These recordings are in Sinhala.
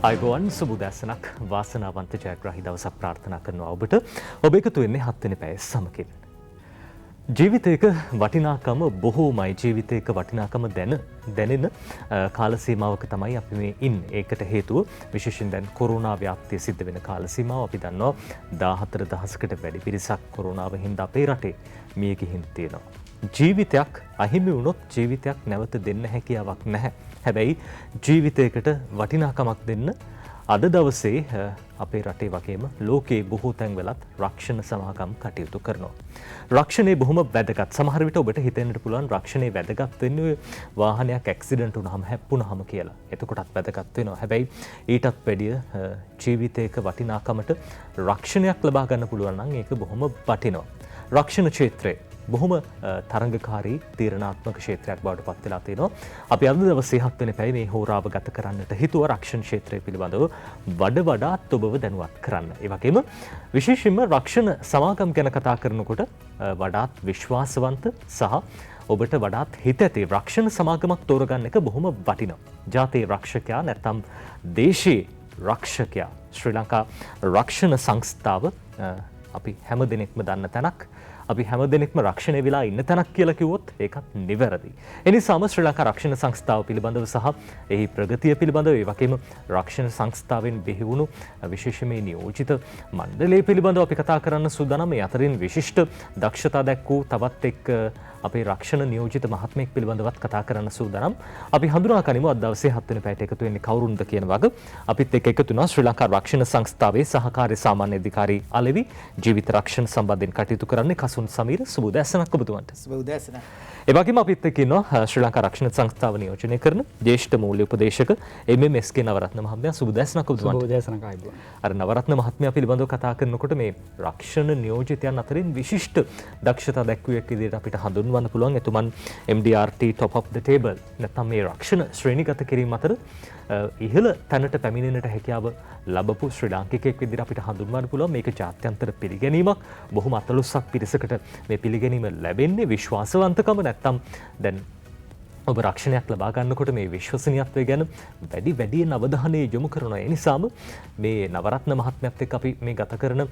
අයිබෝන් සුබුදැසනක් වාසනාවන්ත ජයග්‍රාහී දවසක් ප්‍රාර්ථනා කරනවා ඔබට. ඔබ එකතු වෙන්නේ 7 වෙනි පැය සමකින්. ජීවිතයක වටිනාකම බොහෝමයි. ජීවිතයක වටිනාකම දැනෙන කාල සීමාවක තමයි අපි මේ ඉන්නේ. ඒකට හේතුව විශේෂයෙන් දැන් කොරෝනා ව්‍යාප්තිය සිද්ධ වෙන කාල සීමාව. අපි දන්නවා 14000කට වැඩි පිරිසක් කොරෝනාව හින්දා අපේ රටේ මිය ගිහින් තියෙනවා. ජීවිතයක් අහිමි වුණොත් ජීවිතයක් නැවත දෙන්න හැකියාවක් නැහැ. හැබැයි ජීවිතයකට වටිනාකමක් දෙන්න අද දවසේ අපේ රටේ වගේම ලෝකයේ බොහෝ තැන්වලත් රක්ෂණ සමාගම් කටයුතු කරනවා. රක්ෂණය බොහොම වැදගත්. සමහර විට ඔබට හිතෙන්නට පුළුවන් රක්ෂණය වැදගත් වෙන්නේ වාහනයක් ඇක්සිඩන්ට් වුණාම හැප්පුණාම කියලා. එතකොටත් වැදගත් වෙනවා. හැබැයි ඊටත් වැඩිය ජීවිතයක වටිනාකමට රක්ෂණයක් ලබා ගන්න පුළුවන් නම් ඒක බොහොම වටිනවා. රක්ෂණ ක්ෂේත්‍රය බොහොම තරංගකාරී තීරණාත්මක ක්ෂේත්‍රයක් බවට පත් වෙලා තියෙනවා. අපි අද දවසේ 7 වෙනි පැය මේ හෝරාව ගත කරන්නට හිතුව රක්ෂණ ක්ෂේත්‍රය පිළිබඳව වඩාත් ඔබව දැනුවත් කරන්න. ඒ වගේම විශේෂයෙන්ම රක්ෂණ සමාගම් ගැන කතා කරනකොට වඩාත් විශ්වාසවන්ත සහ ඔබට වඩාත් හිත ඇති රක්ෂණ සමාගමක් තෝරගන්න එක බොහොම වටිනවා. ජාතිය රක්ෂකයා නැත්නම් දේශීය රක්ෂකයා ශ්‍රී ලංකා රක්ෂණ සංස්ථාව අපි හැම දිනෙකම දන්න තැනක්. අපි හැම දෙනෙක්ම රක්ෂණය වෙලා ඉන්න තැනක් කියලා කිව්වොත් ඒකත් නිවැරදි. ඒ නිසාම ශ්‍රී ලංකා රක්ෂණ සංස්ථාව පිළිබඳව සහ එහි ප්‍රගතිය පිළිබඳව ඒ වගේම රක්ෂණ සංස්ථාවෙන් බිහි වුණු විශේෂම නියෝජිත මණ්ඩලය පිළිබඳව අපි කතා කරන්න සූදානම්. මේ අතරින් විශිෂ්ට දක්ෂතා දැක්වූ තවත් එක් අපේ රක්ෂණ නියෝජිත මහත්මයෙක් පිළිබඳවත් කතා කරන්න සූදානම්. අපි හඳුනා ගනිමු අද දවසේ 7 වෙනි පැයට එකතු වෙන්නේ කවුරුන්ද කියන වග. අපිත් එක්ක එකතු වෙනවා ශ්‍රී ලංකා රක්ෂණ සංස්ථාවේ සහකාර්ය සාමාන්‍ය අධිකාරී අලෙවි ජීවිත රක්ෂණ සම්බන්ධයෙන් කටයුතු කරන්නේ කසුන් සමීර. සුබ උදෑසනක් ඔබතුමන්ට. සුබ උදෑසන. ඒ වගේම අපිත් එක්ක ඉන්නවා ශ්‍රී ලංකා රක්ෂණ සංස්ථාව නියෝජනය කරන ජ්‍යෙෂ්ඨ මූල්‍ය උපදේශක MMSK නවරත්න මහත්මයා. සුබ උදෑසනක් ඔබතුමන්ට. සුබ උදෑසනක් ආයිබෝන්. අර නවරත්න මහත්මයා පිළිබඳව කතා කරනකොට මේ රක්ෂණ නියෝජිතයන් අතරින් විශිෂ්ට දක්ෂතා දැක්වුවෙක් විදිහට අපිට හඳුන්වන්න පුළුවන්. එතුමන් MDRT top of the table නැත්නම් මේ රක්ෂණ ශ්‍රේණිගත කිරීම අතර ඉහළ තැනට පැමිණෙන්නට හැකියාව ලැබපු ශ්‍රී ලාංකිකයෙක් විදිහට අපිට හඳුන්වන්න පුළුවන්. මේක ජාත්‍යන්තර පිළිගැනීමක්. බොහොම අතලොස්සක් පිරිසකට මේ පිළිගැනීම ලැබෙන්නේ විශ්වාසවන්තකම නැත්නම් දැන් ඔබ රක්ෂණයක් ලබා ගන්නකොට මේ විශ්වසනීයත්වය ගැන වැඩියෙන් අවධානය යොමු කරනවා. ඒ නිසාම මේ නවරත්න මහත්මයාත් එක්ක අපි මේ ගත කරන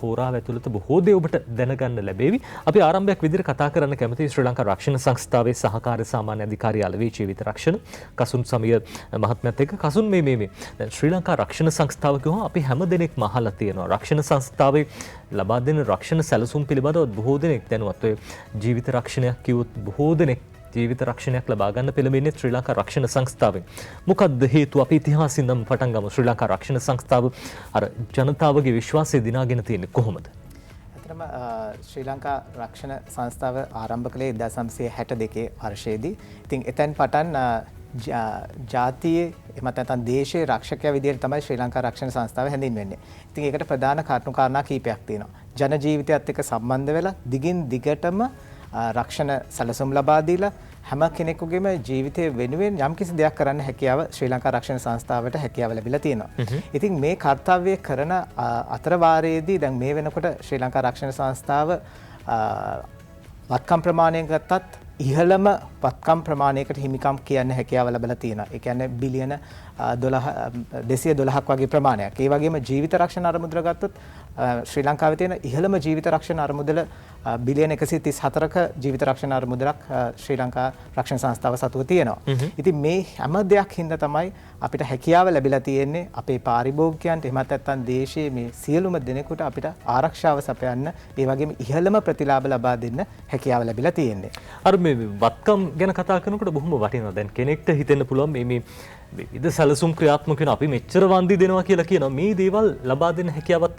හෝරාව ඇතුළත බොහෝ දේ ඔබට දැනගන්න ලැබේවි. අපි ආරම්භයක් විදිහට කතා කරන්න කැමතියි ශ්‍රී ලංකා රක්ෂණ සංස්ථාවේ සහකාර්ය සාමාන්‍ය අධිකාරී අලෙවි ජීවිත රක්ෂණ කසුන් සමීර මහත්මයාත් එක්ක. කසුන් මේ දැන් ශ්‍රී ලංකා රක්ෂණ සංස්ථාව කියවම අපි හැම දෙනෙක්ම අහලා තියෙනවා. රක්ෂණ සංස්ථාවේ ලබා දෙන රක්ෂණ සැලසුම් පිළිබඳව බොහෝ දෙනෙක් දැනුවත්. ඔය ජීවිත රක්ෂණයක් කිව්වොත් බොහෝ දෙනෙක් ජීවිත රක්ෂණයක් ලබා ගන්න පෙළඹෙන්නේ ශ්‍රී ලංකා රක්ෂණ සංස්ථාවෙන්. මොකක්ද හේතුව? අපි ඉතිහාසින් නම් පටන් ගමු. ශ්‍රී ලංකා රක්ෂණ සංස්ථාව අර ජනතාවගේ විශ්වාසය දිනාගෙන තියෙන්නේ කොහොමද? ඇත්තටම ශ්‍රී ලංකා රක්ෂණ සංස්ථාව ආරම්භ කළේ 1962 වර්ෂයේදී. ඉතින් එතෙන් පටන් ජාතියේ එමත් නැත්නම් දේශීය රක්ෂකයා විදිහට තමයි ශ්‍රී ලංකා රක්ෂණ සංස්ථාව හැඳින්වෙන්නේ. ඉතින් ඒකට ප්‍රධාන කාරණා කීපයක් තියෙනවා. ජන ජීවිතයත් එක්ක සම්බන්ධ වෙලා දිගින් දිගටම රක්ෂණ සැලසුම් ලබා දීලා හැම කෙනෙකුගේම ජීවිතය වෙනුවෙන් යම්කිසි දෙයක් කරන්න හැකියාව ශ්‍රී ලංකා රක්ෂණ සංස්ථාවට හැකියාව ලැබිලා තියෙනවා. ඉතින් මේ කාර්යය කරන අතරවාරයේදී දැන් මේ වෙනකොට ශ්‍රී ලංකා රක්ෂණ සංස්ථාව වත්කම් ප්‍රමාණයෙන් ගත්තත් ඉහළම වත්කම් ප්‍රමාණයකට හිමිකම් කියන්න හැකියාව ලැබලා තියෙනවා. ඒ කියන්නේ බිලියන 212ක් වගේ ප්‍රමාණයක්. ඒ වගේම ජීවිත රක්ෂණ අරමුදල ගත්තොත් ශ්‍රී ලංකාවේ තියෙන ඉහළම ජීවිත රක්ෂණ අරමුදල බිලියන 134ක ජීවිත රක්ෂණ අරමුදලක් ශ්‍රී ලංකා රක්ෂණ සංස්ථාව සතුව තියෙනවා. ඉතින් මේ හැම දෙයක් හින්දා තමයි අපිට හැකියාව ලැබිලා තියෙන්නේ අපේ පාරිභෝගිකයන්ට එහෙමත් නැත්නම් දේශයේ මේ සියලුම දෙනෙකුට අපිට ආරක්ෂාව සපයන්න ඒ වගේම ඉහළම ප්‍රතිලාභ ලබා දෙන්න හැකියාව ලැබිලා තියෙන්නේ. අර මේ වත්කම් ගැන කතා කරනකොට බොහොම වටිනවා. දැන් කෙනෙක්ට හිතෙන්න පුළුවන් මේ විවිධ සැලසුම් ක්‍රියාත්මක වෙන අපි මෙච්චර වන්දි දෙනවා කියලා කියනවා. මේ දේවල් ලබා දෙන්න හැකියාවක්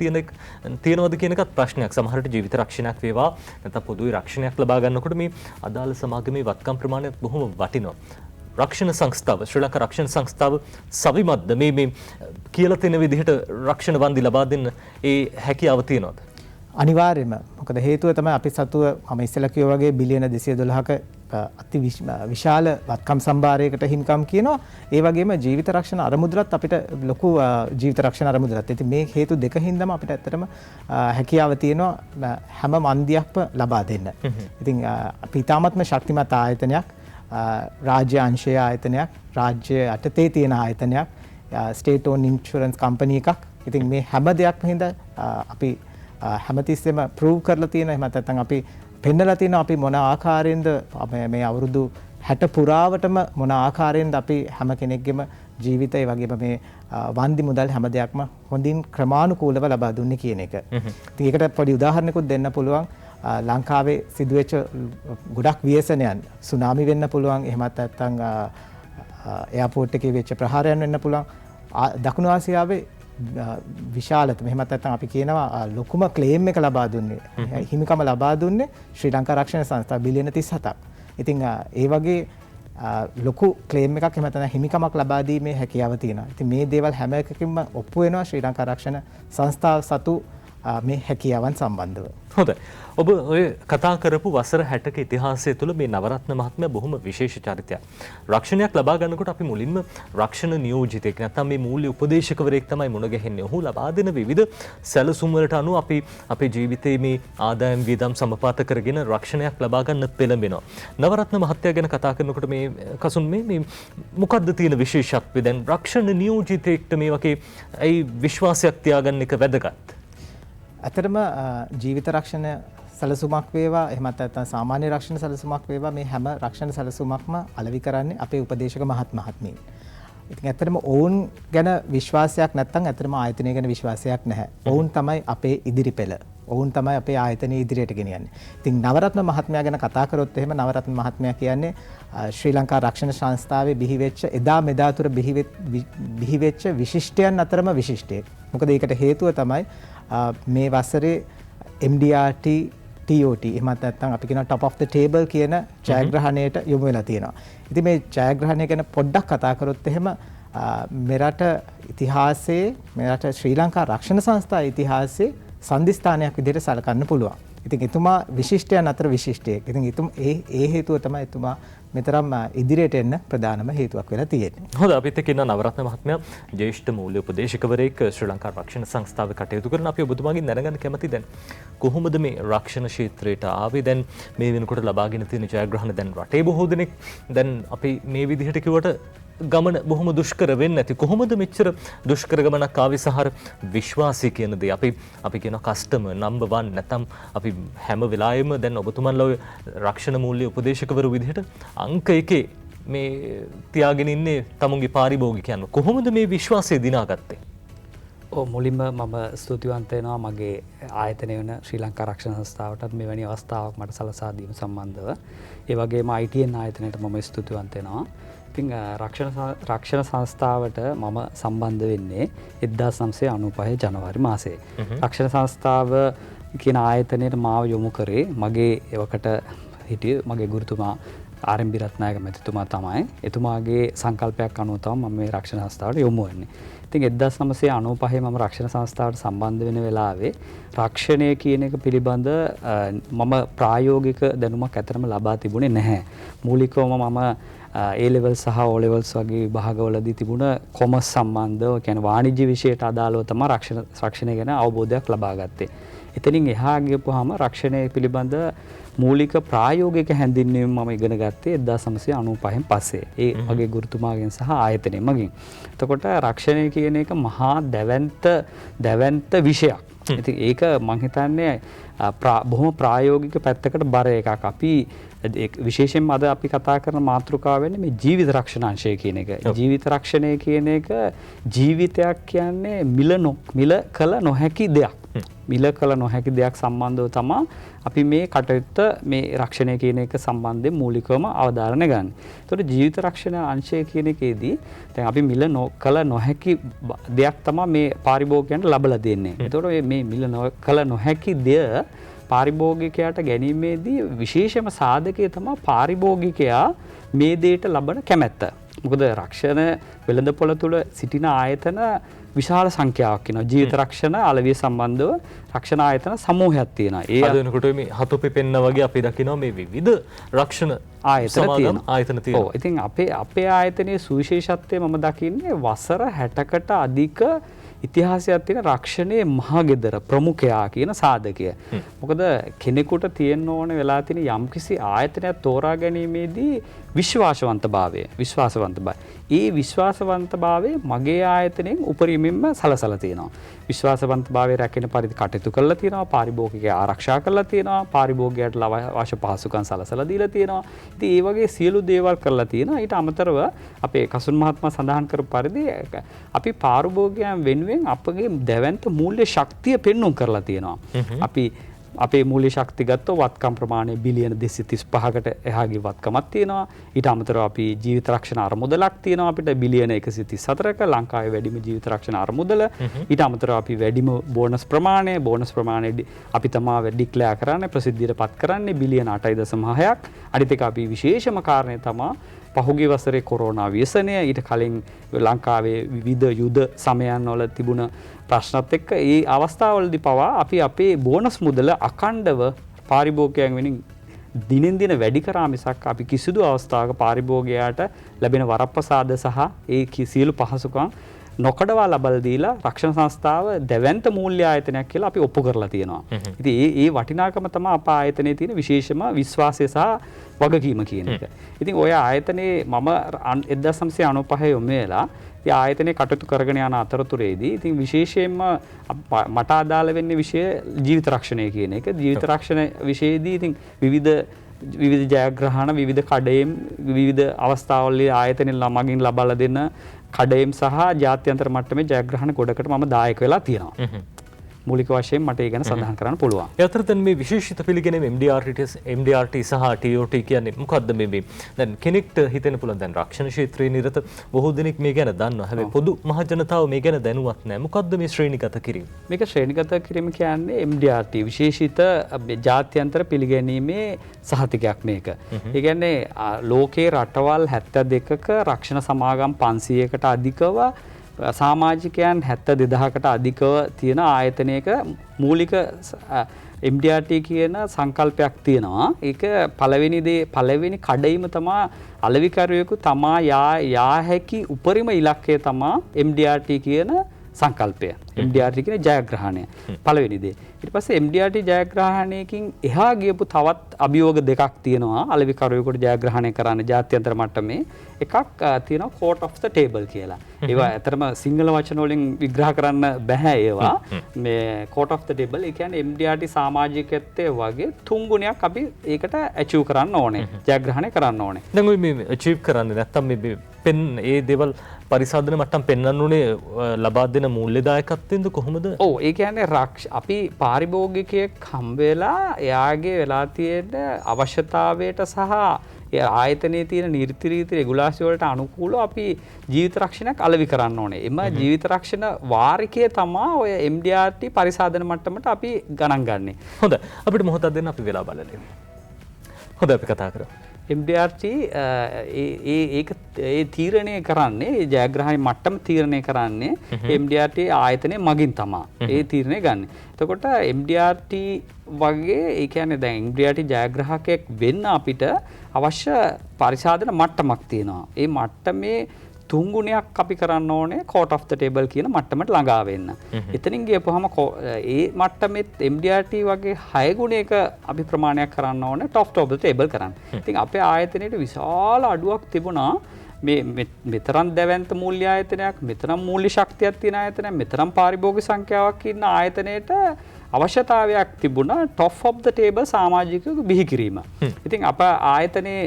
තියෙනවද කියන එකත් ප්‍රශ්නයක්. සමහරට ජීවිත රක්ෂණයක් වේවා නැත්නම් පොදුවේ රක්ෂණයක් ලබා ගන්නකොට මේ අදාළ සමාගමේ වත්කම් ප්‍රමාණය බොහොම වටිනවා. රක්ෂණ සංස්ථාව ශ්‍රී ලංකා රක්ෂණ සංස්ථාව සවිමත්ද මේ කියලා තියෙන විදිහට රක්ෂණ වන්දි ලබා දෙන්න ඒ හැකියාව තියෙනවද? අනිවාර්යයෙන්ම. මොකද හේතුව තමයි අපි සතුව මම ඉස්සෙල්ලා කිව්වා වගේ බිලියන 212ක අති විශාල වත්කම් සම්භාරයකට හිමිකම් කියනවා. ඒ වගේම ජීවිත රක්ෂණ අරමුදලත් අපිට ලොකු ජීවිත රක්ෂණ අරමුදලත්. ඉතින් මේ හේතු දෙකින්දම අපිට ඇත්තටම හැකියාව තියෙනවා හැම මන්දියක්ම ලබා දෙන්න. ඉතින් අපි තාමත්ම ශක්තිමත් ආයතනයක්, රාජ්‍ය අංශයේ ආයතනයක්, රාජ්‍ය යටතේ තියෙන ආයතනයක්. ස්ටේට් ඕන් ඉන්ෂුරන්ස් කම්පනි එකක්. ඉතින් මේ හැම දෙයක්ම හින්දා අපි හැමතිස්සෙම ප්‍රූව් කරලා තියෙන එහෙම නැත්නම් අපි පෙන්නලා තියෙනවා අපි මොන ආකාරයෙන්ද මේ අවුරුදු 60 පුරාවටම මොන ආකාරයෙන්ද අපි හැම කෙනෙක්ගේම ජීවිතය වගේම මේ වන්දි මුදල් හැම දෙයක්ම හොඳින් ක්‍රමානුකූලව ලබා දුන්නේ කියන එක. ඉතින් ඒකට පොඩි උදාහරණයක්ත් දෙන්න පුළුවන්. ලංකාවේ සිදුවෙච්ච ගොඩක් ව්‍යසනයන් සුනාමි වෙන්න පුළුවන්. එහෙමත් නැත්නම් එයාපෝට් එකේ වෙච්ච ප්‍රහාරයන් වෙන්න පුළුවන්. දකුණු ආසියාවේ විශාලතම එහෙමත් නැත්නම් අපි කියනවා ලොකුම ක්ලේම් එක ලබා දුන්නේ හිමිකම ලබා දුන්නේ ශ්‍රී ලංකා රක්ෂණ සංස්ථාව බිලියන 37ක්. ඉතින් ඒ වගේ ලොකු ක්ලේම් එකක් එහෙම නැත්නම් හිමිකමක් ලබා දීමේ හැකියාව තියෙනවා. ඉතින් මේ දේවල් හැම එකකින්ම ඔප්පු වෙනවා ශ්‍රී ලංකා රක්ෂණ සංස්ථාව සතු මේ හැකියාවන් සම්බන්ධව. හොඳයි. ඔබ ඔය කතා කරපු වසර 60ක ඉතිහාසය තුළ මේ නවරත්න මහත්මයා බොහොම විශේෂ චරිතයක්. රක්ෂණයක් ලබා ගන්නකොට අපි මුලින්ම රක්ෂණ නියෝජිතයෙක් නැත්නම් මේ මූල්‍ය උපදේශකවරයෙක් තමයි මුණ ගැහෙන්නේ. ඔහු ලබා දෙන විවිධ සැලසුම් වලට අනුව අපි අපේ ජීවිතයේ මේ ආදායම් වියදම් සමපාත කරගෙන රක්ෂණයක් ලබා ගන්න පෙළඹෙනවා. නවරත්න මහත්තයා ගැන කතා කරනකොට මේ කසුන් මේ මොකද්ද තියෙන විශේෂත්වය? දැන් රක්ෂණ නියෝජිතයෙක්ට මේ වගේ ඇයි විශ්වාසයක් තියාගන්න එක වැදගත්? ඇත්තටම ජීවිත රක්ෂණ සැලසුමක් වේවා එහෙමත් නැත්නම් සාමාන්‍ය රක්ෂණ සැලසුමක් වේවා මේ හැම රක්ෂණ සැලසුමක්ම අලෙවි කරන්නේ අපේ උපදේශක මහත්මීන්. ඉතින් ඇත්තටම ඔවුන් ගැන විශ්වාසයක් නැත්නම් ඇත්තටම ආයතනය ගැන විශ්වාසයක් නැහැ. ඔවුන් තමයි අපේ ඉදිරි පෙළ. ඔවුන් තමයි අපේ ආයතනය ඉදිරියට ගෙනියන්නේ. ඉතින් නවරත්න මහත්මයා ගැන කතා කරොත් එහෙම නවරත්න මහත්මයා කියන්නේ ශ්‍රී ලංකා රක්ෂණ සංස්ථාවේ බිහිවෙච්ච එදා මෙදා තුර බිහිවෙච්ච විශිෂ්ටයන් අතරම විශිෂ්ටයෙක්. මොකද ඒකට හේතුව තමයි මේ වසරේ MDRT TOT එහෙමත් නැත්නම් අපි කියන top of the table කියන ජයග්‍රහණයට යොමු වෙලා තියෙනවා. ඉතින් මේ ජයග්‍රහණය ගැන පොඩ්ඩක් කතා කරොත් එහෙම මෙරට ඉතිහාසයේ මෙරට ශ්‍රී ලංකා රක්ෂණ සංස්ථා ඉතිහාසයේ සම්දිස්ථානයක් විදිහට සලකන්න පුළුවන්. ඉතින් එතුමා විශිෂ්ටයන් අතර විශිෂ්ටයෙක්. ඉතින් ඒ හේතුව තමයි එතුමා මෙතරම් ඉදිරියට එන්න ප්‍රධානම හේතුවක් වෙලා තියෙන්නේ. හොඳයි අපිත් එක්ක ඉන්න නවරත්න මහත්මයා ජ්‍යෙෂ්ඨ මූල්‍ය උපදේශකවරයෙක් ශ්‍රී ලංකා රක්ෂණ සංස්ථාවේ කටයුතු කරන අපි ඔබතුමාගෙන් දැනගන්න කැමතියි දැන් කොහොමද මේ රක්ෂණ ක්ෂේත්‍රයට ආවේ? දැන් මේ වෙනකොට ලබාගෙන තියෙන ජයග්‍රහණ දැන් රටේ බොහෝ දෙනෙක් දැන් අපි මේ විදිහට කිව්වට ගමන බොහොම දුෂ්කර වෙන්නේ නැති කොහොමද මෙච්චර දුෂ්කර ගමනක් ආවේ? සහර විශ්වාසය කියන දේ අපි කියන කස්ටමර් නම්බර් 1 නැත්නම් අපි හැම වෙලාවෙම දැන් ඔබතුමන්ලා ඔය රක්ෂණ මූල්‍ය උපදේශකවරු විදිහට අංක 1 මේ තියාගෙන ඉන්නේ තමුන්ගේ පාරිභෝගිකයන්. කොහොමද මේ විශ්වාසය දිනාගත්තේ? මුලින්ම මම ස්තුතිවන්ත වෙනවා මගේ ආයතනය වෙන ශ්‍රී ලංකා රක්ෂණ සංස්ථාවටත් මෙවැනි අවස්ථාවක් මට සලසා දීම සම්බන්ධව. ඒ වගේම ITN ආයතනයට මම ස්තුතිවන්ත වෙනවා. ඉතින් රක්ෂණ සංස්ථාවට මම සම්බන්ධ වෙන්නේ 1995 ජනවාරි මාසයේ. රක්ෂණ සංස්ථාව කියන ආයතනයට මාව යොමු කරේ මගේ එවකට හිටිය මගේ ගුරුතුමා RMB රත්නායක මැතිතුමා තමයි. එතුමාගේ සංකල්පයක් අනුව තමයි මම මේ රක්ෂණ සංස්ථාවට යොමු වෙන්නේ. ඉතින් 1995 මම රක්ෂණ සංස්ථාවට සම්බන්ධ වෙන වෙලාවේ රක්ෂණය කියන එක පිළිබඳ මම ප්‍රායෝගික දැනුමක් ඇතරම ලබා තිබුණේ නැහැ. මූලිකවම මම A level සහ O levels වගේ විභාගවලදී තිබුණ කොමර්ස් සම්බන්ධව කියන්නේ වාණිජ්‍ය විෂයට අදාළව තමයි රක්ෂණය ගැන අවබෝධයක් ලබා ගත්තේ. එතනින් එහා ගියපුවාම රක්ෂණය පිළිබඳ මූලික ප්‍රායෝගික හැඳින්වීම මම ඉගෙන ගත්තේ 1995න් පස්සේ. ඒ වගේ ගුරුතුමාගෙන් සහ ආයතනයෙන් මගින්. එතකොට රක්ෂණය කියන එක මහා දැවැන්ත විෂයක්. ඉතින් ඒක මම හිතන්නේ බොහොම ප්‍රායෝගික පැත්තකට බර එකක්. අපි විශේෂයෙන්ම අද අපි කතා කරන මාතෘකාව වෙන්නේ මේ ජීවිත රක්ෂණ අංශය කියන එක. ජීවිත රක්ෂණය කියන එක ජීවිතයක් කියන්නේ මිල කළ නොහැකි දෙයක්. මිල කළ නොහැකි දෙයක් සම්බන්ධව තමයි අපි මේ කටයුත්ත මේ රක්ෂණය කියන එක සම්බන්ධයෙන් මූලිකවම අවධාරණය ගන්න. ඒතකොට ජීවිත රක්ෂණ අංශය කියන එකේදී දැන් අපි මිල කළ නොහැකි දෙයක් තමයි මේ පාරිභෝගිකයන්ට ලබලා දෙන්නේ. ඒතකොට මේ මිල කළ නොහැකි දෙය පාරිභෝගිකයාට ගැනීමේදී විශේෂම සාධකය තමයි පාරිභෝගිකයා මේ දෙයට ලබන කැමැත්ත. මොකද රක්ෂණ වෙළඳපොළ තුල සිටින ආයතන විශාල සංඛ්‍යාවක් වෙනවා. ජීවිත රක්ෂණ අලවිය සම්බන්ධව රක්ෂණ ආයතන සමූහයක් තියෙනවා. ඒ අද වෙනකොට මේ හතොපි පෙන්න වගේ අපි දකිනවා මේ විවිධ රක්ෂණ ආයතන තියෙනවා. ඔව්. ඉතින් අපේ ආයතනයේ සුවිශේෂත්වය මම දකින්නේ වසර 60කට අධික ඉතිහාසයක් තියෙන රක්ෂණයේ මහගෙදර ප්‍රමුඛයා කියන සාධකය. මොකද කෙනෙකුට තියෙන්න ඕන වෙලා තියෙන යම්කිසි ආයතනයක් තෝරා ගැනීමේදී විශ්වාසවන්තභාවය. ඒ විශ්වාසවන්තභාවය මගේ ආයතනයෙන් උපරිමයෙන්ම සලසලා තියෙනවා. විශ්වාසවන්තභාවය රැකෙන පරිදි කටයුතු කරලා තියෙනවා, පාරිභෝගිකය ආරක්ෂා කරලා තියෙනවා, පාරිභෝගිකයට අවශ්‍ය පහසුකම් සලසලා දීලා තියෙනවා. ඉතින් ඒ වගේ සියලු දේවල් කරලා තියෙනවා. ඊට අමතරව අපේ කසුන් මහත්මයා සඳහන් කරපු පරිදි අපි පාරිභෝගිකයන් වෙනුවෙන් අපගේ දැවැන්ත මූල්‍ය ශක්තිය පෙන්වුම් කරලා තියෙනවා. අපි අපේ මූල්‍ය ශක්තිය ගත්තොත් වත්කම් ප්‍රමාණය බිලියන 235කට එහාගේ වත්කමක් තියෙනවා. ඊට අමතරව අපි ජීවිත රක්ෂණ අරමුදලක් තියෙනවා අපිට බිලියන 134ක ලංකාවේ වැඩිම ජීවිත රක්ෂණ අරමුදල. ඊට අමතරව අපි වැඩිම බෝනස් ප්‍රමාණය අපි තමයි ඩික්ලෙයාර් කරන්නේ ප්‍රසිද්ධියටපත් කරන්නේ බිලියන 8.6ක්. අනිත් එක අපි විශේෂම කාරණේ තමයි පහුගිය වසරේ කොරෝනා ව්‍යසනය ඊට කලින් ලංකාවේ විවිධ යුද සමයන් වල තිබුණ ප්‍රශ්නත් එක්ක ඒ අවස්ථාවවලදී පවා අපි අපේ බෝනස් මුදල අඛණ්ඩව පාරිභෝගිකයන් වෙනින් දිනෙන් දින වැඩි කරා මිසක් අපි කිසිදු අවස්ථාවක පාරිභෝගිකයාට ලැබෙන වරප්‍රසාද සහ ඒ සියලු පහසුකම් නොකඩවා ලබා දීලා රක්ෂණ සංස්ථාව දැවැන්ත මූල්‍ය ආයතනයක් කියලා අපි ඔප්පු කරලා තියෙනවා. ඉතින් ඒ වටිනාකම තමයි අප ආයතනයේ තියෙන විශේෂම විශ්වාසය සහ වගකීම කියන එක. ඉතින් ඔය ආයතනයේ මම 1995 යොමු වෙලා ඉතින් ආයතනයේ කටයුතු කරගෙන යන අතරතුරේදී ඉතින් විශේෂයෙන්ම මට අදාළ වෙන්නේ විෂය ජීවිත රක්ෂණය කියන එක. ජීවිත රක්ෂණ විෂයේදී ඉතින් විවිධ ජයග්‍රහණ විවිධ කඩේම් විවිධ අවස්ථාවලදී ආයතනෙන් ළමගින් ලබා දෙන කඩේම් සහ ජාත්‍යන්තර මට්ටමේ ජයග්‍රහණ ගොඩකට මම දායක වෙලා තියෙනවා. මූලික වශයෙන් මට ඒ ගැන සඳහන් කරන්න පුළුවන්. ඒ අතර දැන් මේ විශේෂිත පිළිගැනීම MDRT සහ TOT කියන්නේ මොකද්ද මේ? දැන් කෙනෙක්ට හිතෙන්න පුළුවන් දැන් රක්ෂණ ක්ෂේත්‍රයේ නිරත බොහෝ දෙනෙක් මේ ගැන දන්නවා. හැබැයි පොදු මහ ජනතාව මේ ගැන දැනුවත් නැහැ. මොකද්ද මේ ශ්‍රේණිගත කිරීම? මේක ශ්‍රේණිගත කිරීම කියන්නේ MDRT විශේෂිත ජාත්‍යන්තර පිළිගැනීමේ සහතිකයක් මේක. ඒ කියන්නේ ලෝකේ රටවල් 72ක රක්ෂණ සමාගම් 500කට අධිකව සමාජිකයන් 72,000කට අධිකව තියෙන ආයතනයක මූලික MDRT කියන සංකල්පයක් තියෙනවා. ඒක පළවෙනි කඩයිම තමයි අලෙවිකරුවෙකු තමා යා හැකි උපරිම ඉලක්කය තමයි MDRT කියන සංකල්පය. MDRT කියන ජයග්‍රහණය. පළවෙනි දේ. ඊට පස්සේ MDRT ජයග්‍රහණයකින් එහා ගියපු තවත් අභියෝග දෙකක් තියෙනවා. අලෙවිකරුවෙකුට ජයග්‍රහණය කරන්න ජාත්‍යන්තර මට්ටමේ එකක් තියෙනවා court of the table කියලා. ඒවා ඇත්තටම සිංහල වචන වලින් විග්‍රහ කරන්න බෑ ඒවා. මේ court of the table ඒ කියන්නේ MDRT සමාජිකත්වයේ වගේ 3 ගුණයක් අපි ඒකට achieve කරන්න ඕනේ. ජයග්‍රහණය කරන්න ඕනේ. දැන් ඔය මේ achieve කරන්නේ නැත්තම් මේ පෙන් ඒ දේවල් පරිසාධන මට්ටම් පෙන්වන්න උනේ ලබා දෙන මූල්‍යදායකත්වෙන්ද කොහොමද? ඔව් ඒ කියන්නේ අපි පාරිභෝගිකයෙක් හම්බ වෙලා එයාගේ වෙලා තියෙන අවශ්‍යතාවයට සහ ඒ ආයතනයේ තියෙන නීති රීති රෙගුලාසි වලට අනුකූලව අපි ජීවිත රක්ෂණයක් අලෙවි කරන්න ඕනේ. එම ජීවිත රක්ෂණ වාරිකය තමයි ඔය MDRT පරිසාධන මට්ටමට අපි ගණන් ගන්නෙ. හොඳයි. අපිට මොහොතක් දෙන්න අපි වෙලා බලන්න. හොඳයි අපි කතා කරමු. MDRT ඒ තීරණය කරන්නේ ජයග්‍රහණ මට්ටම තීරණය කරන්නේ MDRT ආයතනයේ මගින් තමයි ඒ තීරණය ගන්න. එතකොට MDRT වගේ ඒ කියන්නේ දැන් MDRT ජයග්‍රාහකයෙක් වෙන්න අපිට අවශ්‍ය පරිසාධන මට්ටමක් තියෙනවා. ඒ මට්ටමේ 3 ගුණයක් අපි කරන්න ඕනේ court of the table කියන මට්ටමට ළඟා වෙන්න. එතනින් ගියපුවාම ඒ මට්ටමෙත් MDRT වගේ 6 ගුණයක අපි ප්‍රමාණයක් කරන්න ඕනේ top of the table කරන්න. ඉතින් අපේ ආයතනයේ විශාල අඩුවක් තිබුණා. මෙතරම් දැවැන්ත මූල්‍ය ආයතනයක්, මෙතරම් මූල්‍ය ශක්තියක් තියෙන ආයතනයක්, මෙතරම් පාරිභෝගික සංඛ්‍යාවක් ඉන්න ආයතනයේට අවශ්‍යතාවයක් තිබුණා top of the table සමාජිකයෙකු බිහි කිරීම. ඉතින් අප ආයතනයේ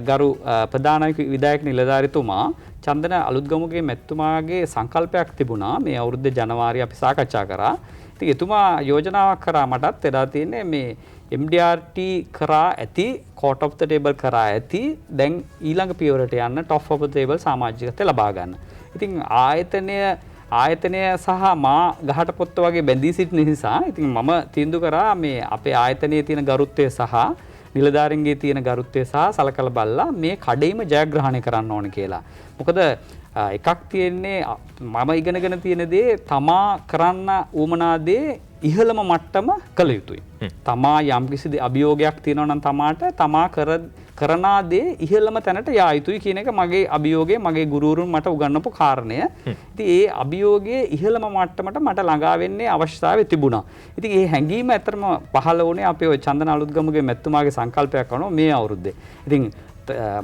ගරු ප්‍රධාන විධායක නිලධාරිතුමා චන්දන අලුත්ගමුගේ මැතිතුමාගේ සංකල්පයක් තිබුණා. මේ අවුරුද්දේ ජනවාරි අපි සාකච්ඡා කරා. ඉතින් එතුමා යෝජනාවක් කරා මටත් එදා තියෙන්නේ මේ MDRT කරා ඇති court of the table කරා ඇති දැන් ඊළඟ පියවරට යන්න top of the table සමාජිකත්වය ලබා ගන්න. ඉතින් ආයතනය සහ මා ගහට පොත්ත වගේ බැඳී සිටින නිසා ඉතින් මම තීන්දුව කරා මේ අපේ ආයතනයේ තියෙන ගරුත්වය සහ නිලධාරීන්ගේ තියෙන ගරුත්වය සහ සලකලා බලලා මේ කඩේම ජයග්‍රහණය කරන්න ඕන කියලා. මොකද එකක් තියෙන්නේ මම ඉගෙනගෙන තියෙන දේ තමා කරන්න උවමනා දේ ඉහළම මට්ටම කළ යුතුයි. තමා යම්කිසි අභියෝගයක් තියෙනවා නම් තමා කරනා දේ ඉහළම තැනට යා යුතුයි කියන එක මගේ අභියෝගය, මගේ ගුරුවරුන් මට උගන්වපු කාරණය. ඉතින් ඒ අභියෝගයේ ඉහළම මට්ටමට මට ළඟා වෙන්නේ අවශ්‍යතාවය තිබුණා. ඉතින් ඒ හැඟීම ඇත්තටම පහළ වුණේ අපේ ඔය චන්දන අලුත්ගමුගේ මැතිතුමාගේ සංකල්පයක් අනුව මේ අවුරුද්දේ. ඉතින්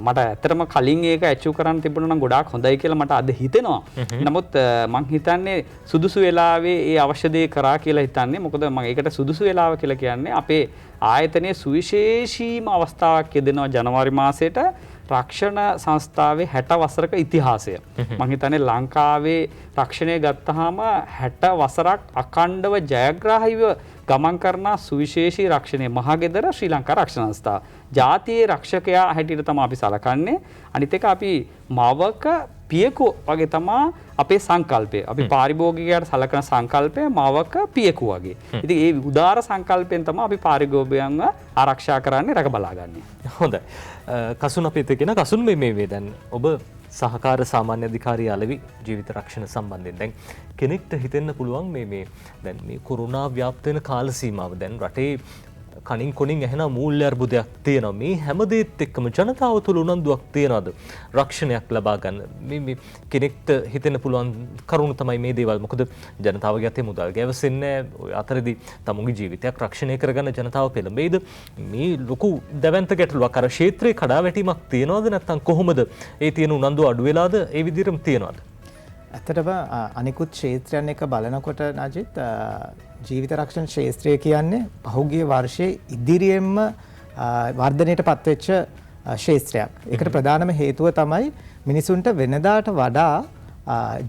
මට ඇත්තටම කලින් ඒක ඇචීව් කරන්න තිබුණා නම් ගොඩාක් හොඳයි කියලා මට අද හිතෙනවා. නමුත් මං හිතන්නේ සුදුසු වෙලාවේ ඒ අවශ්‍ය දේ කරා කියලා හිතන්නේ. මොකද මම ඒකට සුදුසු වෙලාව කියලා කියන්නේ අපේ ආයතනයේ සුවිශේෂීම අවස්ථාවක් යෙදෙනවා ජනවාරි මාසයට රක්ෂණ සංස්ථාවේ 60 වසරක ඉතිහාසය. මම හිතන්නේ ලංකාවේ රක්ෂණය ගත්තාම 60 වසරක් අඛණ්ඩව ජයග්‍රාහීව ගමන් කරන සුවිශේෂී රක්ෂණයේ මහගෙදර ශ්‍රී ලංකා රක්ෂණ සංස්ථාව. ජාතියේ රක්ෂකයා හැටියට තමයි අපි සලකන්නේ. අනිත් එක අපි මවක පියකු වගේ තමයි අපේ සංකල්පය. අපි පාරිභෝගිකයාට සලකන සංකල්පය මවක පියකු වගේ. ඉතින් ඒ උදාර සංකල්පයෙන් තමයි අපි පාරිභෝගිකයන්ව ආරක්ෂා කරන්නේ, රැක බලාගන්නේ. හොඳයි. කසුන් අපිත් කියන කසුන් මේ දැන් ඔබ සහකාර සාමාන්‍ය අධිකාරිය අලෙවි ජීවිත රක්ෂණ සම්බන්ධයෙන් දැන් කෙනෙක්ට හිතෙන්න පුළුවන් මේ දැන් මේ කොරෝනා ව්‍යාප්ත වෙන කාල සීමාව දැන් රටේ කනින් කොනින් ඇහෙන මූල්‍ය අර්බුදයක් තියෙනවා. මේ හැම දෙයත් එක්කම ජනතාව තුළ උනන්දුවක් තියනවාද රක්ෂණයක් ලබා ගන්න? මේ කෙනෙක්ට හිතෙන්න පුළුවන් කරුණු තමයි මේ දේවල්. මොකද ජනතාවගේ අතේ මුදල් ගැවසෙන්නේ ඔය අතරදී තමුන්ගේ ජීවිතයක් රක්ෂණය කරගන්න ජනතාව පෙළඹෙයිද? මේ ලොකු දැවැන්ත ගැටලුවක්. අර ක්ෂේත්‍රයේ කඩාවැටීමක් තියනවද නැත්නම් කොහොමද ඒ තියෙන උනන්දුව අඩු වෙලාද ඒ විදිහටම තියනවද? ඇත්තටම අනිකුත් ක්ෂේත්‍රයන් එක බලනකොට නජිත් ජීවිත රක්ෂණ ක්ෂේත්‍රය කියන්නේ පහුගිය වර්ෂයේ ඉදිරියෙන්ම වර්ධනයට පත්වෙච්ච ක්ෂේත්‍රයක්. ඒකට ප්‍රධානම හේතුව තමයි මිනිසුන්ට වෙනදාට වඩා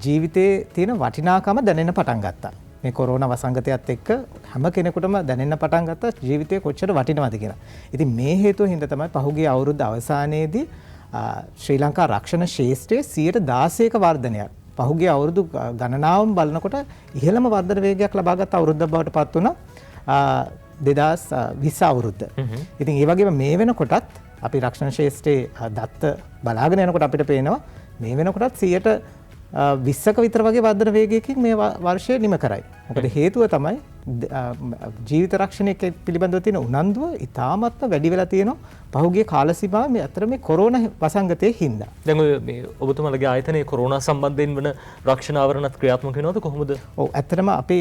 ජීවිතයේ තියෙන වටිනාකම දැනෙන්න පටන් ගත්තා. මේ කොරෝනා වසංගතයත් එක්ක හැම කෙනෙකුටම දැනෙන්න පටන් ගත්තා ජීවිතේ කොච්චර වටිනවද කියලා. ඉතින් මේ හේතුව හින්දා තමයි පහුගිය අවුරුද්ද අවසානයේදී ශ්‍රී ලංකා රක්ෂණ ක්ෂේත්‍රයේ 16%ක වර්ධනයක් පහුගිය අවුරුදු ගණනාවම බලනකොට ඉහළම වර්ධන වේගයක් ලබාගත් අවුරුද්දක් බවට පත් වුණා 2020 අවුරුද්ද. ඉතින් ඒ වගේම මේ වෙනකොටත් අපි රක්ෂණ ක්ෂේත්‍රයේ දත්ත බලාගෙන යනකොට අපිට පේනවා මේ වෙනකොටත් 20ක විතර වගේ වර්ධන වේගයකින් මේ වර්ෂය නිම කරයි. මොකද හේතුව තමයි ජීවිත රක්ෂණය පිළිබඳව තියෙන උනන්දුව ඉතාමත්ම වැඩි වෙලා තියෙනවා පහුගිය කාල සීමාවේ මේ අතර මේ කොරෝනා වසංගතයේ හින්දා. දැන් ඔය මේ ඔබතුමාලගේ ආයතනයේ කොරෝනා සම්බන්ධයෙන් වන රක්ෂණ ආවරණත් ක්‍රියාත්මක වෙනවද කොහොමද? ඔව් ඇත්තටම අපි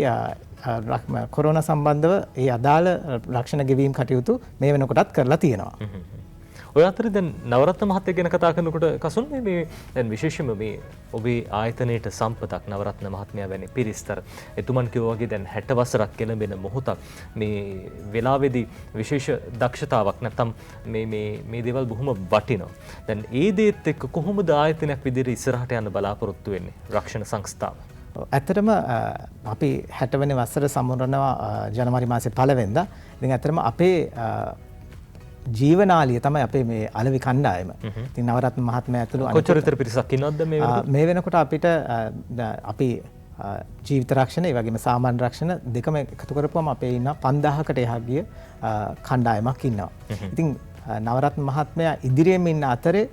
කොරෝනා සම්බන්ධව ඒ අදාළ රක්ෂණ ගෙවීම් කටයුතු මේ වෙනකොටත් කරලා තියෙනවා. ඔය අතරේ දැන් නවරත්න මහත්තයා ගැන කතා කරනකොට කසුන් මේ දැන් විශේෂයෙන්ම මේ ඔබේ ආයතනයේට සම්පතක් නවරත්න මහත්මයා වැනි පිරිස්තර එතුමන් කිව්වා වගේ දැන් 60 වසරක් කෙලඹෙන මොහොතක් මේ වෙලාවේදී විශේෂ දක්ෂතාවක් නැත්නම් මේ දේවල් බොහොම වටිනවා. දැන් ඒ දේත් එක්ක කොහොමද ආයතනයක් විදිහට ඉස්සරහට යන්න බලාපොරොත්තු වෙන්නේ රක්ෂණ සංස්ථාව? ඇත්තටම අපි 60 වෙනි වසර සමුරනවා ජනවාරි මාසේ 1 වෙනිදා. ඉතින් ඇත්තටම අපේ ජීවනාලිය තමයි අපේ මේ අලෙවි කණ්ඩායම. ඉතින් නවරත්න මහත්මයා ඇතුළු කොච්චර විතර පිරිසක් ඉන්නවද මේ වෙනකොට අපිට අපි ජීවිත රක්ෂණ ඒ වගේම සාමාන්‍ය රක්ෂණ දෙකම එකතු කරපුවම අපේ ඉන්න 5000කට එහා ගිය කණ්ඩායමක් ඉන්නවා. ඉතින් නවරත්න මහත්මයා ඉදිරියෙන් ඉන්න අතරේ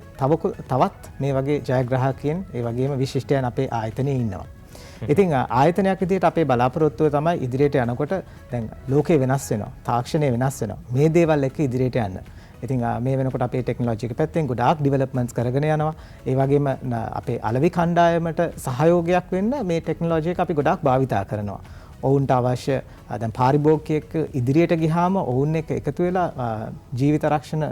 තවත් මේ වගේ ජයග්‍රාහකයන් ඒ වගේම විශිෂ්ටයන් අපේ ආයතනයේ ඉන්නවා. ඉතින් ආයතනයක් විදිහට අපේ බලාපොරොත්තුව තමයි ඉදිරියට යනකොට දැන් ලෝකේ වෙනස් වෙනවා, තාක්ෂණය වෙනස් වෙනවා. මේ දේවල් එක්ක ඉදිරියට යන්න. ඉතින් මේ වෙනකොට අපේ ටෙක්නොලොජි එක පැත්තෙන් ගොඩාක් ඩෙවලොප්මන්ට්ස් කරගෙන යනවා. ඒ වගේම අපේ අලෙවි කණ්ඩායමට සහයෝගයක් වෙන්න මේ ටෙක්නොලොජි එක අපි ගොඩාක් භාවිතා කරනවා. ඔවුන්ට අවශ්‍ය දැන් පාරිභෝගිකයෙක් ඉදිරියට ගියාම ඔවුන් එක්ක එකතු වෙලා ජීවිත රක්ෂණ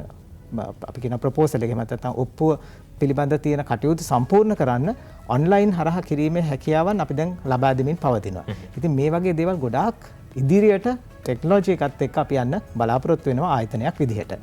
අපි කියන ප්‍රොපෝසල් එක නැත්නම් ඔප්පුව පිළිබඳ තියෙන කටයුතු සම්පූර්ණ කරන්න ඔන්ලයින් හරහා කිරීමේ හැකියාවන් අපි දැන් ලබා දෙමින් පවතිනවා. ඉතින් මේ වගේ දේවල් ගොඩාක් ඉදිරියට ටෙක්නොලොජි එකත් එක්ක අපි යන්න බලාපොරොත්තු වෙනවා ආයතනයක් විදිහට.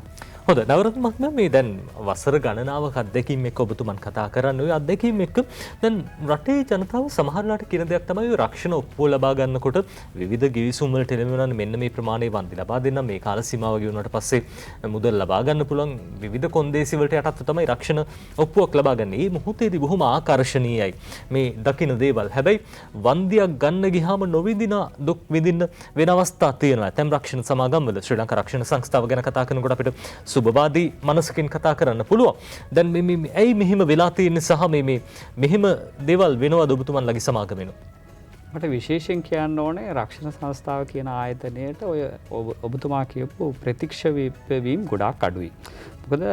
හොඳ නවරත්න මහත්මයා මේ දැන් වසර ගණනාවක අත්දැකීම් එක්ක ඔබතුමන් කතා කරන්නේ ඔය අත්දැකීම් එක්ක දැන් රටේ ජනතාව සමහරලාට කියන දෙයක් තමයි රක්ෂණ ඔප්පුව ලබා ගන්නකොට විවිධ ගිවිසුම් වලට එළඹෙනවා මෙන්න මේ ප්‍රමාණය වන්දි ලබා දෙන්න මේ කාල සීමාව ගෙවුනට පස්සේ මුදල් ලබා ගන්න පුළුවන් විවිධ කොන්දේසි වලට යටත්ව තමයි රක්ෂණ ඔප්පුවක් ලබා ගන්න. මේ මොහොතේදී බොහොම ආකර්ශනීයයි මේ දකින්න දේවල්. හැබැයි වන්දියක් ගන්න ගියාම නොවිදින දුක් විඳින්න වෙන අවස්ථා තියෙනවා. තැම් රක්ෂණ සමාගම්වල ශ්‍රී ලංකා රක්ෂණ සංස්ථාව ගැන කතා කරනකොට අපිට සුබවාදී මනසකින් කතා කරන්න පුළුවන්. දැන් මේ ඇයි මෙහෙම වෙලා තියෙන්නේ සහ මෙහෙම දේවල් වෙනවද ඔබතුමන්ලගේ සමාගමෙනු? මට විශේෂයෙන් කියන්න ඕනේ රක්ෂණ සංස්ථාව කියන ආයතනයට ඔය ඔබතුමා කියපු ප්‍රතික්ෂේප වීම ගොඩාක් අඩුයි. මොකද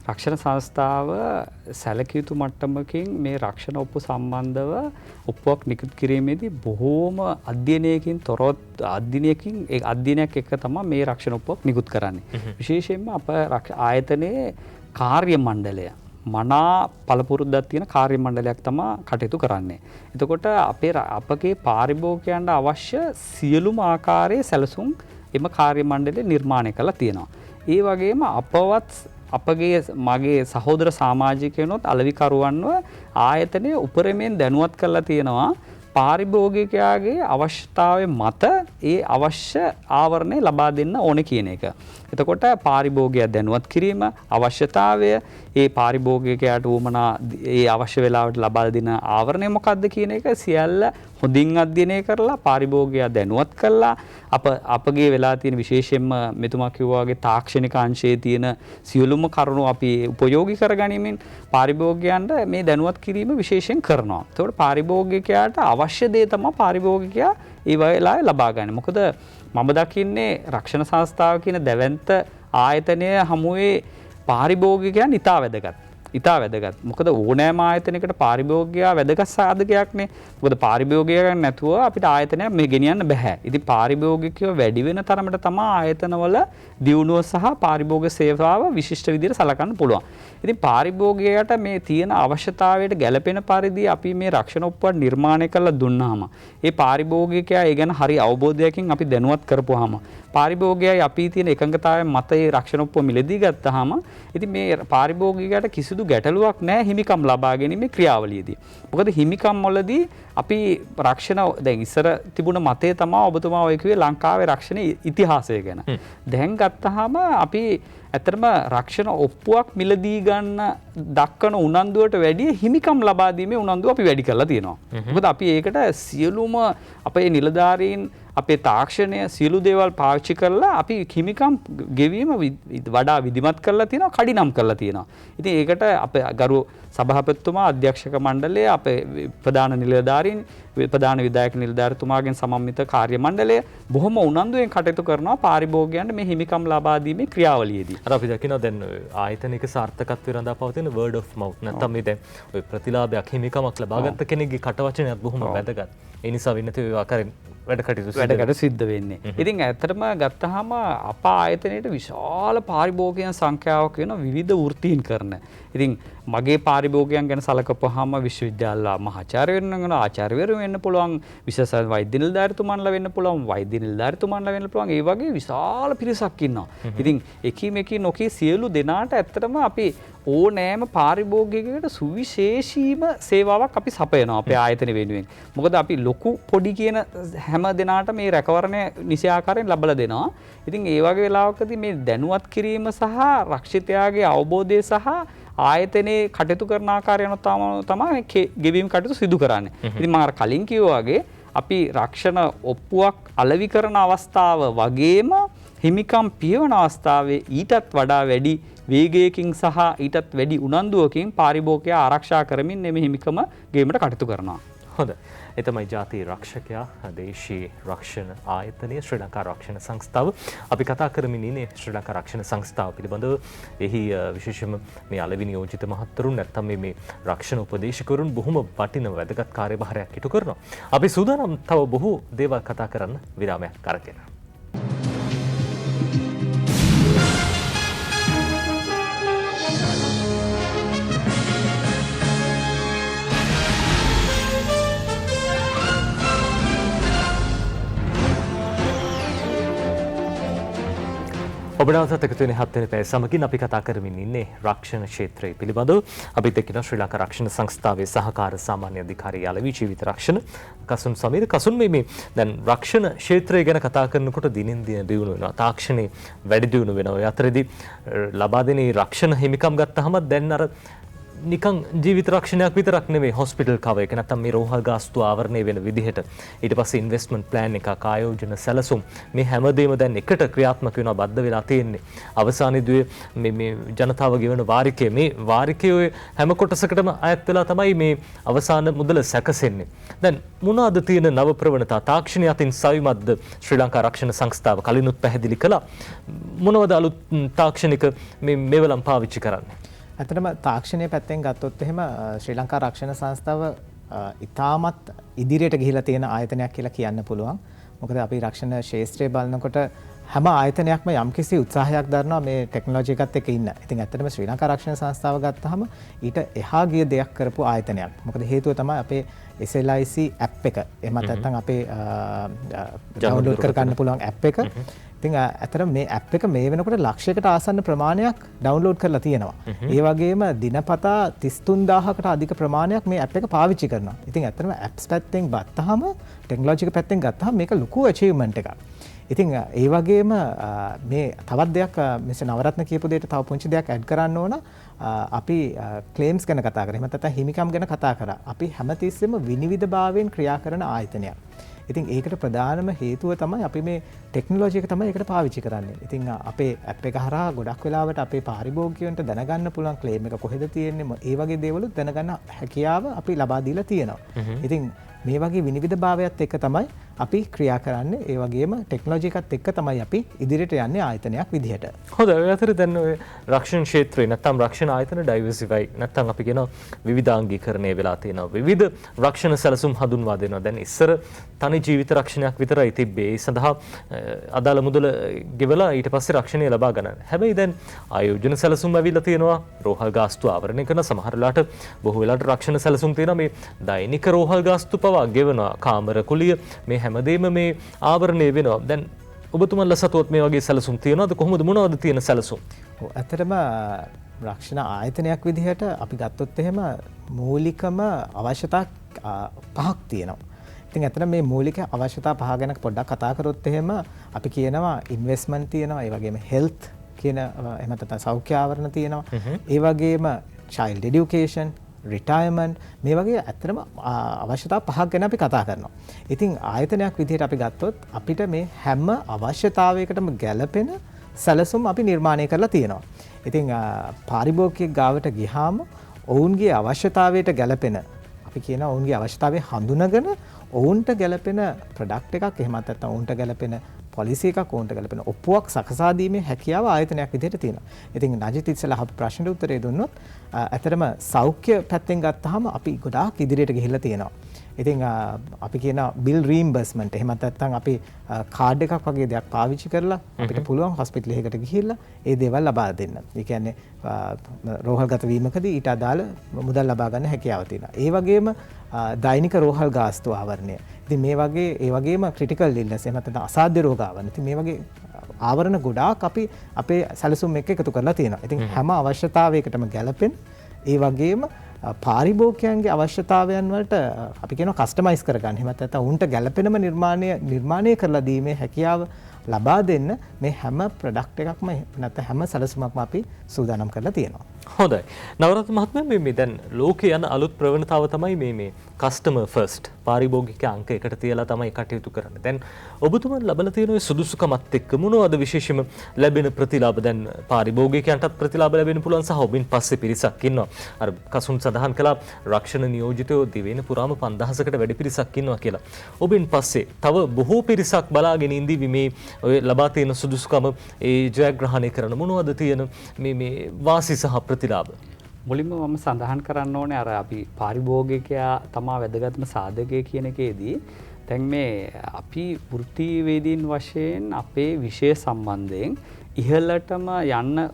රක්ෂණ සංස්ථාව සැලකිය යුතු මට්ටමකින් මේ රක්ෂණ ඔප්පු සම්බන්ධව ඔප්පුවක් නිකුත් කිරීමේදී බොහෝම අධ්‍යයනයකින් තොරව අධ්‍යයනයක් එක්ක තමයි මේ රක්ෂණ ඔප්පුවක් නිකුත් කරන්නේ. විශේෂයෙන්ම අප ආයතනයේ කාර්ය මණ්ඩලය මනා පළපුරුද්දක් තියෙන කාර්ය මණ්ඩලයක් තමයි කටයුතු කරන්නේ. එතකොට අපගේ පාරිභෝගිකයන්ට අවශ්‍ය සියලුම ආකාරයේ සැලසුම් එම කාර්ය මණ්ඩලය නිර්මාණය කරලා තියෙනවා. ඒ වගේම අපගේ මගේ සහෝදර සමාජිකයනොත් අලෙවිකරුවන්ව ආයතනය උපරිමයෙන් දැනුවත් කරලා තියෙනවා පාරිභෝගිකයාගේ අවශ්‍යතාවය මත ඒ අවශ්‍ය ආවරණය ලබා දෙන්න ඕන කියන එක. එතකොට පාරිභෝගිකයා දැනුවත් කිරීම අවශ්‍යතාවය ඒ පාරිභෝගිකයාට උවමනා ඒ අවශ්‍ය වෙලාවට ලබා දෙන ආවරණය මොකක්ද කියන එක සියල්ල හොඳින් අධ්‍යයනය කරලා පාරිභෝගිකයා දැනුවත් කරලා අපගේ වෙලා තියෙන විශේෂයෙන්ම මෙතුමා කිව්වා වගේ තාක්ෂණික අංශයේ තියෙන සියලුම කරුණු අපි උපයෝගී කරගනිමින් පාරිභෝගිකයන්ට මේ දැනුවත් කිරීම විශේෂයෙන් කරනවා. ඒතකොට පාරිභෝගිකයාට අවශ්‍ය දේ තමයි පාරිභෝගිකයා ඒ වෙලාවේ ලබා ගන්න. මොකද මම දකින්නේ රක්ෂණ සංස්ථාව කියන දැවැන්ත ආයතනය හමුවේ පාරිභෝගිකයන් ඉතා වැදගත්. මොකද ඕනෑම ආයතනයකට පාරිභෝගිකයා වැදගත් සාධකයක්නේ. මොකද පාරිභෝගිකයන් නැතුව අපිට ආයතනයක් මේ ගෙනියන්න බෑ. ඉතින් පාරිභෝගිකයෝ වැඩි වෙන තරමට තමයි ආයතනවල දියුණුව සහ පාරිභෝගික සේවාව විශිෂ්ට විදිහට සලකන්න පුළුවන්. ඉතින් පාරිභෝගිකයට මේ තියෙන අවශ්‍යතාවයට ගැළපෙන පරිදි අපි මේ රක්ෂණ උපකරණ නිර්මාණය කරලා දුන්නාම ඒ පාරිභෝගිකයා ඒ ගැන හරි අවබෝධයකින් අපි දැනුවත් කරපුවාම පාරිභෝගිකයයි අපි තියෙන එකඟතාවය මත ඒ රක්ෂණ උපකරණ මිලදී ගත්තාම ඉතින් මේ පාරිභෝගිකයට කිසිදු ගැටලුවක් නැහැ හිමිකම් ලබා ගැනීමේ ක්‍රියාවලියේදී. මොකද හිමිකම් වලදී අපි රක්ෂණ දැන් ඉස්සර තිබුණ මතය තමයි ඔබතුමා ඔය කිව්වේ ලංකාවේ රක්ෂණ ඉතිහාසය ගැන. දැන් ගත්තාම අපි ඇත්තටම රක්ෂණ ඔප්පුවක් මිලදී ගන්න දක්වන උනන්දුවට වැඩිය හිමිකම් ලබා දීමේ උනන්දුව අපි වැඩි කරලා තියෙනවා. මොකද අපි ඒකට සියලුම අපේ නිලධාරීන් අපේ තාක්ෂණය සියලු දේවල් පාවිච්චි කරලා අපි හිමිකම් ගෙවීම වඩා විධිමත් කරලා තියෙනවා, කඩිනම් කරලා තියෙනවා. ඉතින් ඒකට අපේ ගරු සභාපතිතුමා, අධ්‍යක්ෂක මණ්ඩලය, අපේ ප්‍රධාන නිලධාරීන්, ප්‍රධාන විධායක නිලධාරීතුමාගෙන් සමන්විත කාර්ය මණ්ඩලය බොහොම උනන්දුවෙන් කටයුතු කරනවා පාරිභෝගිකයන්ට මේ හිමිකම් ලබා දීමේ ක්‍රියාවලියේදී. අර අපි දකිනවා දැන් ආයතනික සාර්ථකත්වය රඳා පවතින word of mouth නැත්නම් මේ දැන් ඔය ප්‍රතිලාභයක් හිමිකමක් ලබාගත්ත කෙනෙක්ගේ කටවචනයක් බොහොම වැදගත්. ඒ නිසා වෙන්නේ ඒ ආකාරයෙන් වැඩ කටයුතු සිද්ධ වෙන්නේ. ඉතින් ඇත්තටම ගත්තාම අප ආයතනයේට විශාල පාරිභෝගිකයන් සංඛ්‍යාවක් වෙන විවිධ වෘත්තීන් කරන. ඉතින් මගේ පාරිභෝගිකයන් ගැන සලකපුවාම විශ්වවිද්‍යාල මහාචාර්යවරුන් වෙන ආචාර්යවරු වෙන්න පුළුවන්, විශේෂ වෛද්‍ය නිලධාරීතුමන්ලා වෙන්න පුළුවන්, වෛද්‍ය නිලධාරීතුමන්ලා වෙන්න පුළුවන්. ඒ වගේ විශාල පිරිසක් ඉන්නවා. ඉතින් එකිනෙකී නොකී සියලු දෙනාට ඇත්තටම අපි ඕනෑම පාරිභෝගිකයකට සුවිශේෂීම සේවාවක් අපි සපයනවා අපේ ආයතන වෙනුවෙන්. මොකද අපි ලොකු පොඩි කියන හැම දෙනාට මේ රැකවරණය නිසි ආකාරයෙන් ලබලා දෙනවා. ඉතින් ඒ වගේ වෙලාවකදී මේ දැනුවත් කිරීම සහ රක්ෂිතයාගේ අවබෝධය සහ ආයතනයේ කටයුතු කරන ආකාරය යන තමයි ගෙවීම් කටයුතු සිදු කරන්නේ. ඉතින් මම අර කලින් කිව්වා වගේ අපි රක්ෂණ ඔප්පුවක් අලෙවි කරන අවස්ථාව වගේම හිමිකම් පියවන අවස්ථාවේ ඊටත් වඩා වැඩි වේගයකින් සහ ඊටත් වැඩි උනන්දුවකින් පාරිභෝගිකයා ආරක්ෂා කරමින් මේ හිමිකම ගේමට කටයුතු කරනවා. හොඳ. ඒ තමයි ජාතිය රක්ෂකයා දේශීය රක්ෂණ ආයතනය ශ්‍රී ලංකා රක්ෂණ සංස්ථාව. අපි කතා කරමින් ඉන්නේ ශ්‍රී ලංකා රක්ෂණ සංස්ථාව පිළිබඳව. එහි විශේෂයෙන්ම මේ අලෙවි නියෝජිත මහත්වරුන් නැත්නම් මේ රක්ෂණ උපදේශකවරුන් බොහොම වටින වැදගත් කාර්යභාරයක් ඉටු කරනවා. අපි සූදානම් තව බොහෝ දේවල් කතා කරන්න විරාමයක් අරගෙන. ඔබ නැවතත් එකතු වෙන 7 වෙනි පැය සමගින් අපි කතා කරමින් ඉන්නේ රක්ෂණ ක්ෂේත්‍රය පිළිබඳව. අපිත් එක්කන ශ්‍රී ලංකා රක්ෂණ සංස්ථාවේ සහකාර සාමාන්‍ය අධිකාරී අලෙවි ජීවිත රක්ෂණ කසුන් සමීර. කසුන් මේ දැන් රක්ෂණ ක්ෂේත්‍රය ගැන කතා කරනකොට දිනෙන් දින දියුණු වෙනවා. තාක්ෂණේ වැඩි දියුණු වෙනවා. ඒ අතරේදී ලබා දෙන රක්ෂණ හිමිකම් ගත්තාම දැන් අර නිකන් ජීවිත රක්ෂණයක් විතරක් නෙවෙයි හොස්පිටල් කවර් එක නැත්නම් මේ රෝහල් ගාස්තු ආවරණය වෙන විදිහට ඊට පස්සේ ඉන්වෙස්ට්මන්ට් ප්ලෑන් එකක් ආයෝජන සැලසුම් මේ හැමදේම දැන් එකට ක්‍රියාත්මක වෙනවා බද්ධ වෙලා තියෙන්නේ අවසානයේදී මේ ජනතාව ගෙවන වාරිකය මේ වාරිකයේ හැම කොටසකටම අයත් වෙලා තමයි මේ අවසාන මුදල සැකසෙන්නේ දැන් මොනවාද තියෙන නව ප්‍රවණතා තාක්ෂණය අතින් සවිමත්ද ශ්‍රී ලංකා රක්ෂණ සංස්ථාව කලිනුත් පැහැදිලි කළා මොනවද අලුත් තාක්ෂණික මේ මෙවලම් පාවිච්චි කරන්නේ ඇත්තටම තාක්ෂණය පැත්තෙන් ගත්තොත් එහෙම ශ්‍රී ලංකා රක්ෂණ සංස්ථාව ඉතාමත් ඉදිරියට ගිහිලා තියෙන ආයතනයක් කියලා කියන්න පුළුවන්. මොකද අපි රක්ෂණ ශාස්ත්‍රය බලනකොට හැම ආයතනයක්ම යම්කිසි උත්සාහයක් දරනවා මේ ටෙක්නොලොජි එකත් එක්ක ඉන්න. ඉතින් ඇත්තටම ශ්‍රී ලංකා රක්ෂණ සංස්ථාව ගත්තාම ඊට එහා ගිය දෙයක් කරපු ආයතනයක්. මොකද හේතුව තමයි අපේ SLIC app එක. එහෙමත් නැත්නම් අපේ ඩවුන්ලෝඩ් කර ගන්න පුළුවන් app එක. ඉතින් ඇත්තට මේ app එක මේ වෙනකොට ලක්ෂයකට ආසන්න ප්‍රමාණයක් ඩවුන්ලෝඩ් කරලා තියෙනවා. ඒ වගේම දිනපතා 33000කට අධික ප්‍රමාණයක් මේ app එක පාවිච්චි කරනවා. ඉතින් ඇත්තටම apps පැත්තෙන් ගත්තාම ටෙක්නොලොජි එක පැත්තෙන් ගත්තාම මේක ලොකු achievement එකක්. ඉතින් ඒ වගේම මේ තවත් දෙයක් මිස්ටර් නවරත්න කියපු දෙයට තව පුංචි දෙයක් ඇඩ් කරන්න ඕන. අපි ක්ලේම්ස් ගැන කතා කරා. එහෙම නැත්නම් හිමිකම් ගැන කතා කරා. අපි හැමතිස්සෙම විනිවිදභාවයෙන් ක්‍රියා කරන ආයතනයක්. ඉතින් ඒකට ප්‍රධානම හේතුව තමයි අපි මේ ටෙක්නොලොජි එක තමයි ඒකට පාවිච්චි කරන්නේ. ඉතින් අපේ ඇප් එක හරහා ගොඩක් වෙලාවට අපේ පාරිභෝගිකයන්ට දැනගන්න පුළුවන් ක්ලේම් එක කොහෙද තියෙන්නේ, ඒ වගේ දේවලුත් දැනගන්න හැකියාව අපි ලබා දීලා තියෙනවා. ඉතින් මේ වගේ විනිවිදභාවයත් එක්ක තමයි අපි ක්‍රියා කරන්නේ. ඒ වගේම ටෙක්නොලොජි එකත් එක්ක තමයි අපි ඉදිරියට යන්නේ ආයතනයක් විදිහට. හොඳයි. ඔය අතර දැන් ඔය රක්ෂණ ක්ෂේත්‍රේ නැත්තම් රක්ෂණ ආයතන ඩයිවර්සිෆයි නැත්තම් අපි කියන විවිධාංගීකරණය වෙලා තියෙනවා. විවිධ රක්ෂණ සැලසුම් හඳුන්වා දෙනවා. දැන් ඉස්සර තනි ජීවිත රක්ෂණයක් විතරයි තිබ්බේ. ඒ සඳහා අදාළ මුදල ගෙවලා ඊට පස්සේ රක්ෂණය ලබා ගන්න. හැබැයි දැන් ආයෝජන සැලසුම් ඇවිල්ලා තියෙනවා. රෝහල් ගාස්තු ආවරණය කරන සමහර වෙලාවට බොහෝ වෙලාවට රක්ෂණ සැලසුම් තියෙනවා. මේ දෛනික රෝහල් ගාස්තු පවා ගෙවනවා. කාමර කුලිය මේ හැමදේම මේ ආවරණය වෙනවා. දැන් ඔබතුමන්ලා සතුවත් මේ වගේ සැලසුම් තියෙනවද? කොහොමද මොනවද තියෙන සැලසුම්? ඇත්තටම රක්ෂණ ආයතනයක් විදිහට අපි ගත්තොත් එහෙම මූලිකම අවශ්‍යතා පහක් තියෙනවා. ඉතින් ඇත්තට මේ මූලික අවශ්‍යතා පහ ගැන පොඩ්ඩක් කතා කරොත් එහෙම අපි කියනවා ඉන්වෙස්ට්මන්ට් තියෙනවා, ඒ වගේම හෙල්ත් කියන එහෙම නැත්නම් සෞඛ්‍ය ආවරණ තියෙනවා. ඒ වගේම චයිල්ඩ් එඩියුකේෂන්, රිටයර්මන්ට්, මේ වගේ ඇත්තටම අවශ්‍යතා පහක් ගැන අපි කතා කරනවා. ඉතින් ආයතනයක් විදිහට අපි ගත්තොත් අපිට මේ හැම අවශ්‍යතාවයකටම ගැළපෙන සැලසුම් අපි නිර්මාණය කරලා තියෙනවා. ඉතින් පාරිභෝගිකයෙක් ගාවට ගියාම ඔවුන්ගේ අවශ්‍යතාවයට ගැළපෙන, අපි කියන ඔවුන්ගේ අවශ්‍යතාවය හඳුනගෙන ඔවුන්ට ගැළපෙන ප්‍රොඩක්ට් එකක්, එහෙමත් නැත්නම් ඔවුන්ට ගැළපෙන පොලිසි එකක්, ඔවුන්ට ගැළපෙන ඔප්පුවක් සකසා දීමේ හැකියාව ආයතනයක් විදිහට තියෙනවා. ඉතින් නජිත් ඉස්සෙල්ලා අපේ ප්‍රශ්නෙට උත්තරේ දුන්නොත් ඇත්තටම සෞඛ්‍ය පැත්තෙන් ගත්තාම අපි ගොඩාක් ඉදිරියට ගිහිල්ලා තියෙනවා. ඉතින් අපි කියන බිල් රීම්බර්ස්මන්ට්, එහෙමත් නැත්නම් අපි කාඩ් එකක් වගේ දෙයක් පාවිච්චි කරලා අපිට පුළුවන් හොස්පිටල් එකකට ගිහිල්ලා ඒ දේවල් ලබා දෙන්න. ඒ කියන්නේ රෝහල්ගත වීමකදී ඊට අදාළ මුදල් ලබා ගන්න හැකියාව තියෙනවා. ඒ වගේම දෛනික රෝහල් ගාස්තු ආවරණය. ඉතින් මේ වගේ ඒ වගේම ක්‍රිටිකල් ඉල්නස්, එහෙම නැත්නම් අසාධ්‍ය රෝග ආවරණ. ඉතින් මේ වගේ ආවරණ ගොඩාක් අපි අපේ සැලසුම් එක්ක එකතු කරලා තියෙනවා. ඉතින් හැම අවශ්‍යතාවයකටම ගැළපෙන, ඒ වගේම පාරිභෝගිකයන්ගේ අවශ්‍යතාවයන් වලට අපි කියනවා කස්ටමයිස් කරගන්න. එහෙමත් නැත්නම් උන්ට ගැළපෙනම නිර්මාණය කරලා දීමේ හැකියාව ලබා දෙන්න මේ හැම ප්‍රොඩක්ට් එකක්ම නැත්නම් හැම සැලසුමක්ම අපි සූදානම් කරලා තියෙනවා. හොඳයි. නවරත්න මහත්මයා මේ දැන් ලෝකේ යන අලුත් ප්‍රවණතාව තමයි මේ කස්ටමර් ෆස්ට් පාරිභෝගික අංක එකට තියලා තමයි කටයුතු කරන්නේ. දැන් ඔබතුමන් ලබලා තියෙන ඔය සුදුසුකමත් එක්ක මොනවද විශේෂයෙන්ම ලැබෙන ප්‍රතිලාභ? දැන් පාරිභෝගිකයන්ටත් ප්‍රතිලාභ ලැබෙන්න පුළුවන් සහ ඔබින් පස්සේ පිරිසක් ඉන්නවා. අර කසුන් සඳහන් කළා රක්ෂණ නියෝජිතයෝ දිවෙන පුරාම 5000කට වැඩි පිරිසක් ඉන්නවා කියලා. ඔබින් පස්සේ තව බොහෝ පිරිසක් බලාගෙන ඉඳිවි මේ ඔය ලබා තියෙන සුදුසුකම ඒ ජයග්‍රහණය කරන මොනවද තියෙන මේ වාසි සහ ප්‍රතිලාභ? මුලින්ම මම සඳහන් කරන්න ඕනේ අර අපි පාරිභෝගිකයා තමා වැදගත්ම සාධකය කියන එකේදී දැන් මේ අපි වෘත්තිවේදීන් වශයෙන් අපේ විෂය සම්බන්ධයෙන් ඉහළටම යන්න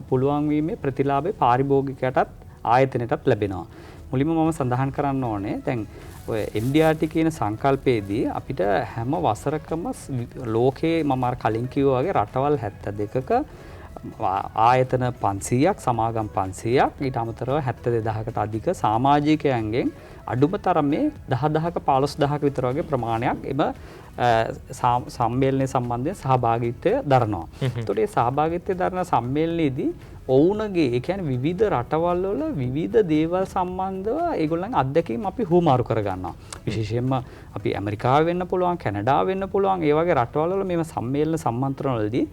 පුළුවන් වීමේ ප්‍රතිලාභය පාරිභෝගිකයටත් ආයතනයටත් ලැබෙනවා. මුලින්ම මම සඳහන් කරන්න ඕනේ දැන් ඔය MDRT කියන සංකල්පයේදී අපිට හැම වසරකම ලෝකයේ මම අර කලින් කිව්වා වගේ රටවල් 72ක ආයතන 500ක්, සමාගම් 500ක්, ඊට අමතරව 72000කට අධික සමාජිකයන්ගෙන් අඩුම තරමේ 10000ක 15000ක විතර වගේ ප්‍රමාණයක් එම සම්මේලනයේ සම්බන්ධයෙන් සහභාගීත්වය දරනවා. එතකොට මේ සහභාගීත්වය දරන සම්මේලනයේදී ඔවුන්ගේ ඒ කියන්නේ විවිධ රටවල් වල විවිධ දේවල් සම්බන්ධව ඒගොල්ලන්ගේ අත්දැකීම් අපි හුවමාරු කරගන්නවා. විශේෂයෙන්ම අපි ඇමරිකාව වෙන්න පුළුවන්, කැනඩාව වෙන්න පුළුවන්, ඒ වගේ රටවල් වල මේව සම්මේලන සම්මන්ත්‍රණ වලදී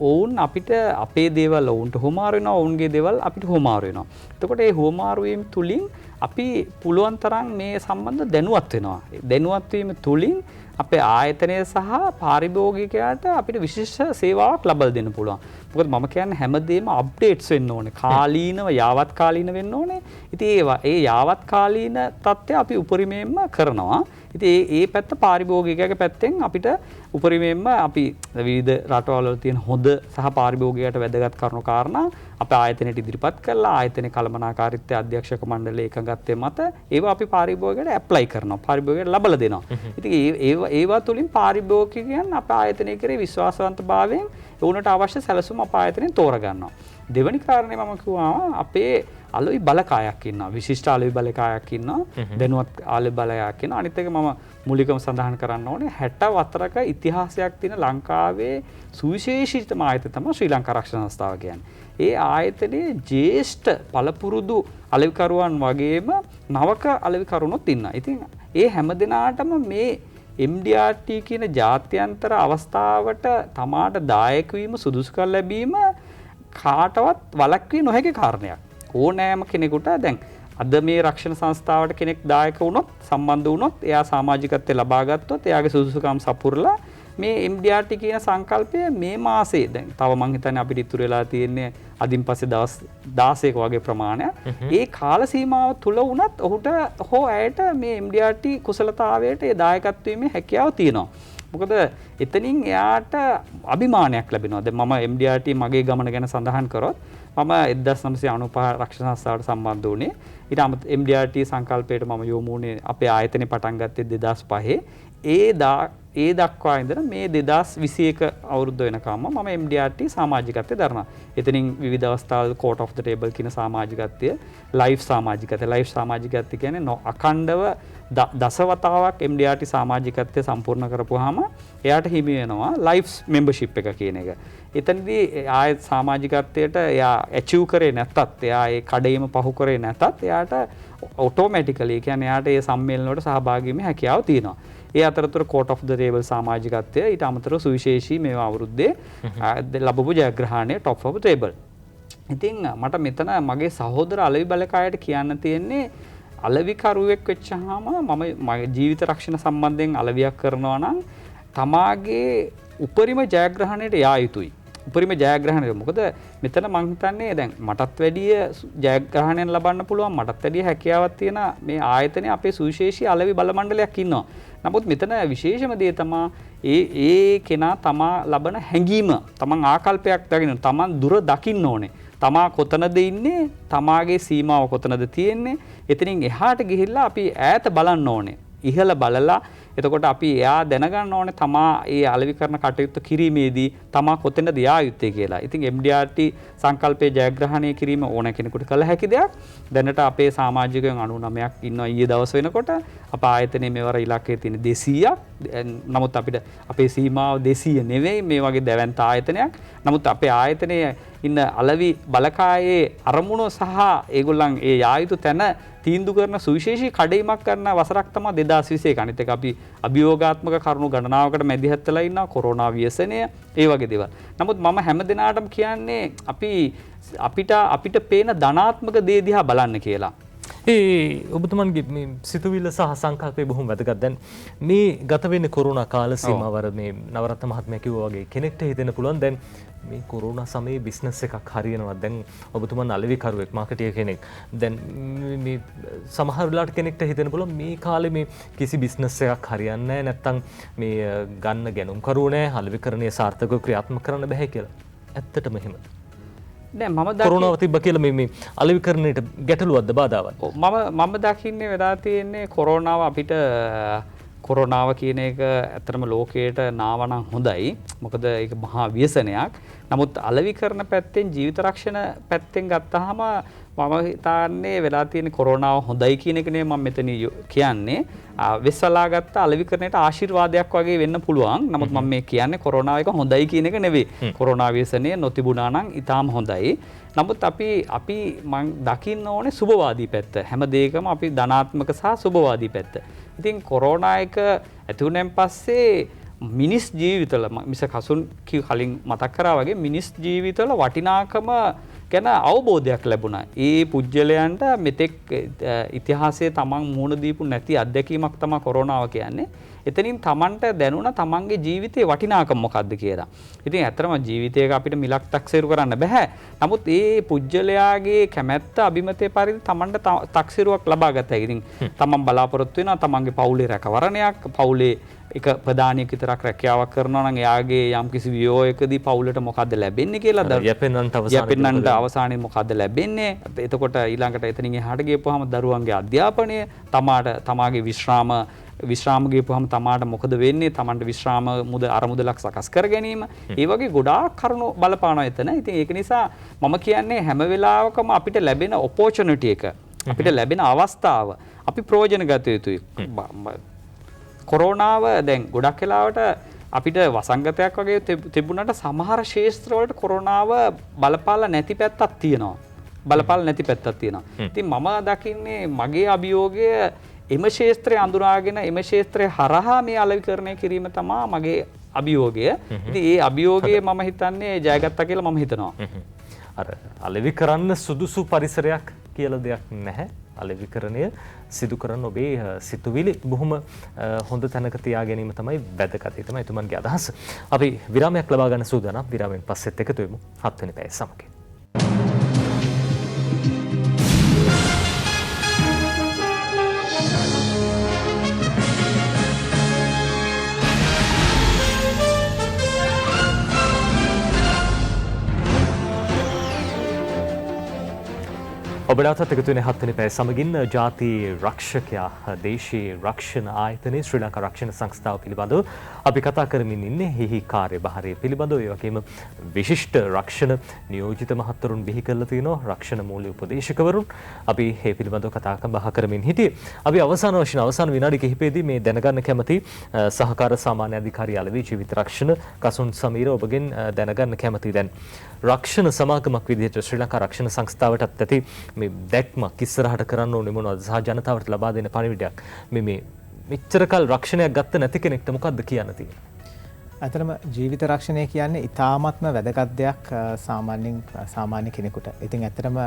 ඔවුන් අපිට අපේ දේවල් ඔවුන්ට හුවමාරු වෙනවා, ඔවුන්ගේ දේවල් අපිට හුවමාරු වෙනවා. එතකොට මේ හුවමාරු වීම තුලින් අපි පුළුවන් තරම් මේ සම්බන්ධ දැනුවත් වෙනවා. දැනුවත් වීම තුලින් අපේ ආයතනය සහ පාරිභෝගිකයාට අපිට විශේෂ සේවාවක් ලබා දෙන්න පුළුවන්. මොකද මම කියන්නේ හැමදේම අප්ඩේට්ස් වෙන්න ඕනේ. කාලීනව යාවත් කාලීන වෙන්න ඕනේ. ඉතින් ඒ යාවත් කාලීන තත්ත්වය අපි උපරිමයෙන්ම කරනවා. ඉතින් ඒ පැත්ත පාරිභෝගිකයාගේ පැත්තෙන් අපිට උපරිමයෙන්ම අපි විවිධ රටවල් වල තියෙන හොඳ සහ පාරිභෝගිකයාට වැදගත් කරුණු කාරණා අපේ ආයතනයට ඉදිරිපත් කළා. ආයතනයේ කළමනාකාරීත්වය අධ්‍යක්ෂක මණ්ඩලයේ එකඟත්වය මත ඒවා අපි පාරිභෝගිකයට ඇප්ලයි කරනවා. පාරිභෝගිකයට ලබා දෙනවා. ඉතින් ඒවා තුලින් පාරිභෝගිකයන් අපේ ආයතනයේ කෙරේ විශ්වාසවන්තභාවයෙන් උනට අවශ්‍ය සැලසුම් අපේ ආයතනයෙන් තෝරගන්නවා. දෙවැනි කාරණේ මම කිව්වා අපේ අලුයි බලකායක් ඉන්නවා. විශිෂ්ට අලුයි බලකායක් ඉන්නවා. දැනුවත් අලුයි බලකායක් ඉන්නවා. අනිත් එක මම මූලිකව සඳහන් කරන්න ඕනේ 64ක ඉතිහාසයක් තියෙන ලංකාවේ සුවිශේෂීතම ආයතනය තමයි ශ්‍රී ලංකා ආරක්ෂණ සංස්ථාව කියන්නේ. ඒ ආයතනයේ ජ්‍යෙෂ්ඨ පළපුරුදු අලෙවිකරුවන් වගේම නවක අලෙවිකරුණොත් ඉන්නවා. ඉතින් ඒ හැමදෙනාටම මේ MDRT කියන ජාත්‍යන්තර අවස්ථාවට තමාට දායක වීම සුදුසුකම් ලැබීම කාටවත් වළක්විය නොහැකි කාරණයක්. ඕනෑම කෙනෙකුට දැන් අද මේ රක්ෂණ සංස්ථාවට කෙනෙක් දායක වුණොත් සම්බන්ධ වුණොත් එයා සමාජිකත්වය ලබා ගත්තොත් එයාගේ සුදුසුකම් සපුරලා මේ MDRT කියන සංකල්පය මේ මාසේ දැන් තව මං හිතන්නේ අපිට ඉතුරු වෙලා තියෙන්නේ අදින් පස්සේ දවස් 16ක වගේ ප්‍රමාණයක්. ඒ කාල සීමාව තුල වුණත් ඔහුට හෝ ඇයට මේ MDRT කුසලතාවයට ඒ දායකත්ව වීමේ හැකියාව තියෙනවා. මොකද එතනින් එයාට අභිමානයක් ලැබෙනවා. දැන් මම MDRT මගේ ගමන ගැන සඳහන් කරොත් මම 1995 රක්ෂණ සංස්ථාවට සම්බන්ධ වුණේ. ඊට MDRT සංකල්පයට මම යොමු වුණේ අපේ ආයතනේ පටන් ගත්තේ 2005. ඒ දක්වා ඉඳලා මේ 2021 අවුරුද්ද වෙනකම්ම මම MDRT සමාජිකත්වයේ දරනවා. එතනින් විවිධ අවස්ථාවල court of the table කියන සමාජිකත්වය, live සමාජිකත්වය. live සමාජිකත්වය කියන්නේ අඛණ්ඩව දසවතාවක් MDRT සමාජිකත්වය සම්පූර්ණ කරපුවාම එයාට හිමි වෙනවා live membership එක කියන එක. එතනදී ආය සමාජිකත්වයට එයා achieve කරේ නැත්තත්, එයා ඒ කඩේම පහු කරේ නැත්තත් එයාට automatically කියන්නේ එයාට ඒ සම්මේලන වලට සහභාගී වීමේ හැකියාව තියෙනවා. ඒ අතරතුර court of the table සමාජිකත්වය ඊට අමතරව සුවිශේෂී මේවා අවුරුද්දේ ලැබපු ජයග්‍රහණය top of the table. ඉතින් මට මෙතන මගේ සහෝදර අලෙවි බලකායට කියන්න තියෙන්නේ අලෙවිකරුවෙක් වෙච්චාම මම මගේ ජීවිත රක්ෂණ සම්බන්ධයෙන් අලෙවියක් කරනවා නම් තමාගේ උපරිම ජයග්‍රහණයට යා යුතුයි. උපරිම ජයග්‍රහණය. මොකද මෙතන මං හිතන්නේ දැන් මටත් වැඩිය ජයග්‍රහණයක් ලබන්න පුළුවන්, මටත් වැඩිය හැකියාවක් තියෙන මේ ආයතනයේ අපේ සුවිශේෂී අලෙවි බල මණ්ඩලයක් ඉන්නවා. නමුත් මෙතන විශේෂම දේ තමා ඒ කෙනා තමා ලබන හැඟීම, තමන් ආකල්පයක් දකින්න, තමන් දුර දකින්න ඕනේ. තමා කොතනද ඉන්නේ, තමාගේ සීමාව කොතනද තියෙන්නේ. එතනින් එහාට ගිහිල්ලා අපි ඈත බලන්න ඕනේ. ඉහළ බලලා එතකොට අපි එයා දැනගන්න ඕනේ තමා ඒ අලෙවි කරන කටයුත්ත කිරීමේදී තමා කොතැනද යා යුත්තේ කියලා. ඉතින් MDRT සංකල්පයේ ජයග්‍රහණය කිරීම ඕන කෙනෙකුට කළ හැකි දෙයක්. දැනට අපේ සමාජිකයන් 99ක් ඉන්නවා ඊයේ දවස් වෙනකොට. අප ආයතනයේ මෙවර ඉලක්කය තියෙන 200ක්. නමුත් අපිට අපේ සීමාව 200 නෙවෙයි, මේ වගේ දැවැන්ත ආයතනයක්. නමුත් අපේ ආයතනයේ ඉන්න අලෙවි බලකායේ අරමුණු සහ ඒගොල්ලන් ඒ යා යුතු තැන තීන්දුව කරන සුවිශේෂී කඩයිමක් කරන වසරක් තමයි 2021. අනිත් එක අපි අභියෝගාත්මක කරුණු ගණනාවකට මැදිහත් වෙලා ඉන්නවා, කොරෝනා ව්‍යසනය, ඒ වගේ දේවල්. නමුත් මම හැම දිනාටම කියන්නේ අපිට පේන ධනාත්මක දේ දිහා බලන්න කියලා. ඔබතුමන්ගේ මේ සිතුවිල්ල සහ සංකල්පය බොහොම වැදගත්. දැන් මේ ගත වෙන්නේ කොරෝනා කාල සීමාවර මේ නවරත්න මහත්මයා කිව්වා වගේ කෙනෙක්ට හිතෙන්න පුළුවන් දැන් මේ කොරෝනා සමයේ බිස්නස් එකක් හරියනවා. දැන් ඔබතුමන් අලෙවිකරුවෙක්, මාකටියර් කෙනෙක්. දැන් මේ සමහර වෙලාවට කෙනෙක්ට හිතෙන්න පුළුවන් මේ කාලේ මේ කිසි බිස්නස් එකක් හරියන්නේ නැහැ, නැත්තම් මේ ගන්න ගැනුම් කරුවෝ නැහැ, අලෙවිකරණයේ සාර්ථකව ක්‍රියාත්මක කරන්න බෑ කියලා. ඇත්තටම එහෙමද? දැන් මම කොරෝනාව තිබ්බ කියලා මේ අලෙවිකරණයට ගැටලුවක්ද, බාධාවක්ද? මම දකින්නේ වෙලා තියෙන්නේ කොරෝනාව අපිට කොරෝනාව කියන එක ඇත්තටම ලෝකයට නාවනම් හොඳයි. මොකද ඒක මහා ව්‍යසනයක්. නමුත් අලෙවිකරණ පැත්තෙන්, ජීවිත රක්ෂණ පැත්තෙන් ගත්තාම මම හිතන්නේ වෙලා තියෙන කොරෝනාව හොඳයි කියන එක නේ මම මෙතන කියන්නේ. වෙස්සලා ගත්ත අලෙවිකරණයට ආශිර්වාදයක් වගේ වෙන්න පුළුවන්. නමුත් මම මේ කියන්නේ කොරෝනාව එක හොඳයි කියන එක නෙවෙයි. කොරෝනා ව්‍යසනය නොතිබුණා නම් ඊටාම හොඳයි. නමුත් අපි මං දකින්න ඕනේ සුබවාදී පැත්ත. හැම දෙයකම අපි ධනාත්මක සහ සුබවාදී පැත්ත. ඉතින් කොරෝනා එක ඇති වුණෙන් පස්සේ මිනිස් ජීවිතවල මිස කසුන් කලින් මතක් කරා වගේ මිනිස් ජීවිතවල වටිනාකම ගැන අවබෝධයක් ලැබුණා. ඒ පුජ්‍යලයන්ට මෙතෙක් ඉතිහාසයේ තමන් මුහුණ දීපු නැති අත්දැකීමක් තමයි කොරෝනාව කියන්නේ. එතනින් තමන්ට දැනුණා තමන්ගේ ජීවිතේ වටිනාකම මොකක්ද කියලා. ඉතින් ඇත්තටම ජීවිතයක අපිට මිලක් තක්සේරු කරන්න බෑ. නමුත් ඒ පුජ්‍යලයාගේ කැමැත්ත අභිමතයේ පරිදි තමන්ට තක්සේරුවක් ලබා ගත හැකියි. ඉතින් තමන් බලාපොරොත්තු වෙනවා තමන්ගේ පවුලේ රැකවරණයක්, පවුලේ එක ප්‍රධානියෙක් විතරක් රැකියාවක් කරනවා නම් එයාගේ යම්කිසි වියෝයකදී පවුලට මොකද්ද ලැබෙන්නේ කියලා යැපෙන්නන්ට අවසානයේ මොකද්ද ලැබෙන්නේ. එතකොට ඊළඟට එතනින් එහාට ගියපුවාම දරුවන්ගේ අධ්‍යාපනය, තමාගේ විශ්‍රාම ගියපුවාම තමාට මොකද වෙන්නේ, තමන්ට විශ්‍රාම අරමුදලක් සකස් කර ගැනීම. ඒ වගේ ගොඩාක් කරුණු බලපානවා එතන. ඉතින් ඒක නිසා මම කියන්නේ හැම වෙලාවකම අපිට ලැබෙන ඔපෝචුනිටි එක, අපිට ලැබෙන අවස්ථාව අපි ප්‍රයෝජන ගත යුතුයි. කොරෝනාව දැන් ගොඩක් වෙලාවට අපිට වසංගතයක් වගේ තිබුණාට සමහර ක්ෂේත්‍රවලට කොරෝනාව බලපාලා නැති පැත්තක් තියෙනවා. ඉතින් මම දකින්නේ මගේ අභියෝගය එම ක්ෂේත්‍රය අඳුරාගෙන එම ක්ෂේත්‍රය හරහා මේ අලෙවිකරණය කිරීම තමයි මගේ අභියෝගය. ඉතින් ඒ අභියෝගය මම හිතන්නේ ජයගත්තා කියලා මම හිතනවා. අර අලෙවි කරන්න සුදුසු පරිසරයක් කියලා දෙයක් නැහැ. අලෙවිකරණය සිදු කරන ඔබේ සිතුවිලි බොහොම හොඳ තැනක තියා ගැනීම තමයි වැදගත්. ඒ තමයි එතුමන්ගේ අදහස. අපි විරාමයක් ලබා ගන්න සූදානම්. විරාමයෙන් පස්සෙත් එකතු වෙමු 7 වෙනි පැය සමග. ඔබලාටත් එකතු වෙන 7 වෙනි පැය සමගින් ජාතිය රක්ෂකයා දේශීය රක්ෂණ ආයතනයේ ශ්‍රී ලංකා රක්ෂණ සංස්ථාව පිළිබඳව අපි කතා කරමින් ඉන්නේ. එහි කාර්යභාරය පිළිබඳව ඒ වගේම විශිෂ්ට රක්ෂණ නියෝජිත මහත්වරුන් බිහි කරලා තිනවා. රක්ෂණ මූල්‍ය උපදේශකවරුන් අපි මේ පිළිබඳව කතා බහ කරමින් හිටියේ. අපි අවසාන විනාඩි කිහිපෙදී මේ දැනගන්න කැමති සහකාර සාමාන්‍ය අධිකාරිය අලෙවි ජීවිත රක්ෂණ කසුන් සමීර ඔබගෙන් දැනගන්න කැමති දැන් රක්ෂණ සමාගමක් විදිහට ශ්‍රී ලංකා රක්ෂණ සංස්ථාවටත් ඇති මේ දැක්මක් ඉස්සරහට කරන්න ඕනේ මොනවද සහ ජනතාවට ලබා දෙන පණිවිඩයක් මේ මෙච්චර කල් රක්ෂණයක් ගත්ත නැති කෙනෙක්ට මොකද්ද කියන්න තියෙන්නේ? අතරම ජීවිත රක්ෂණය කියන්නේ ඉතාමත්ම වැදගත් දෙයක් සාමාන්‍ය කෙනෙකුට. ඉතින් ඇත්තටම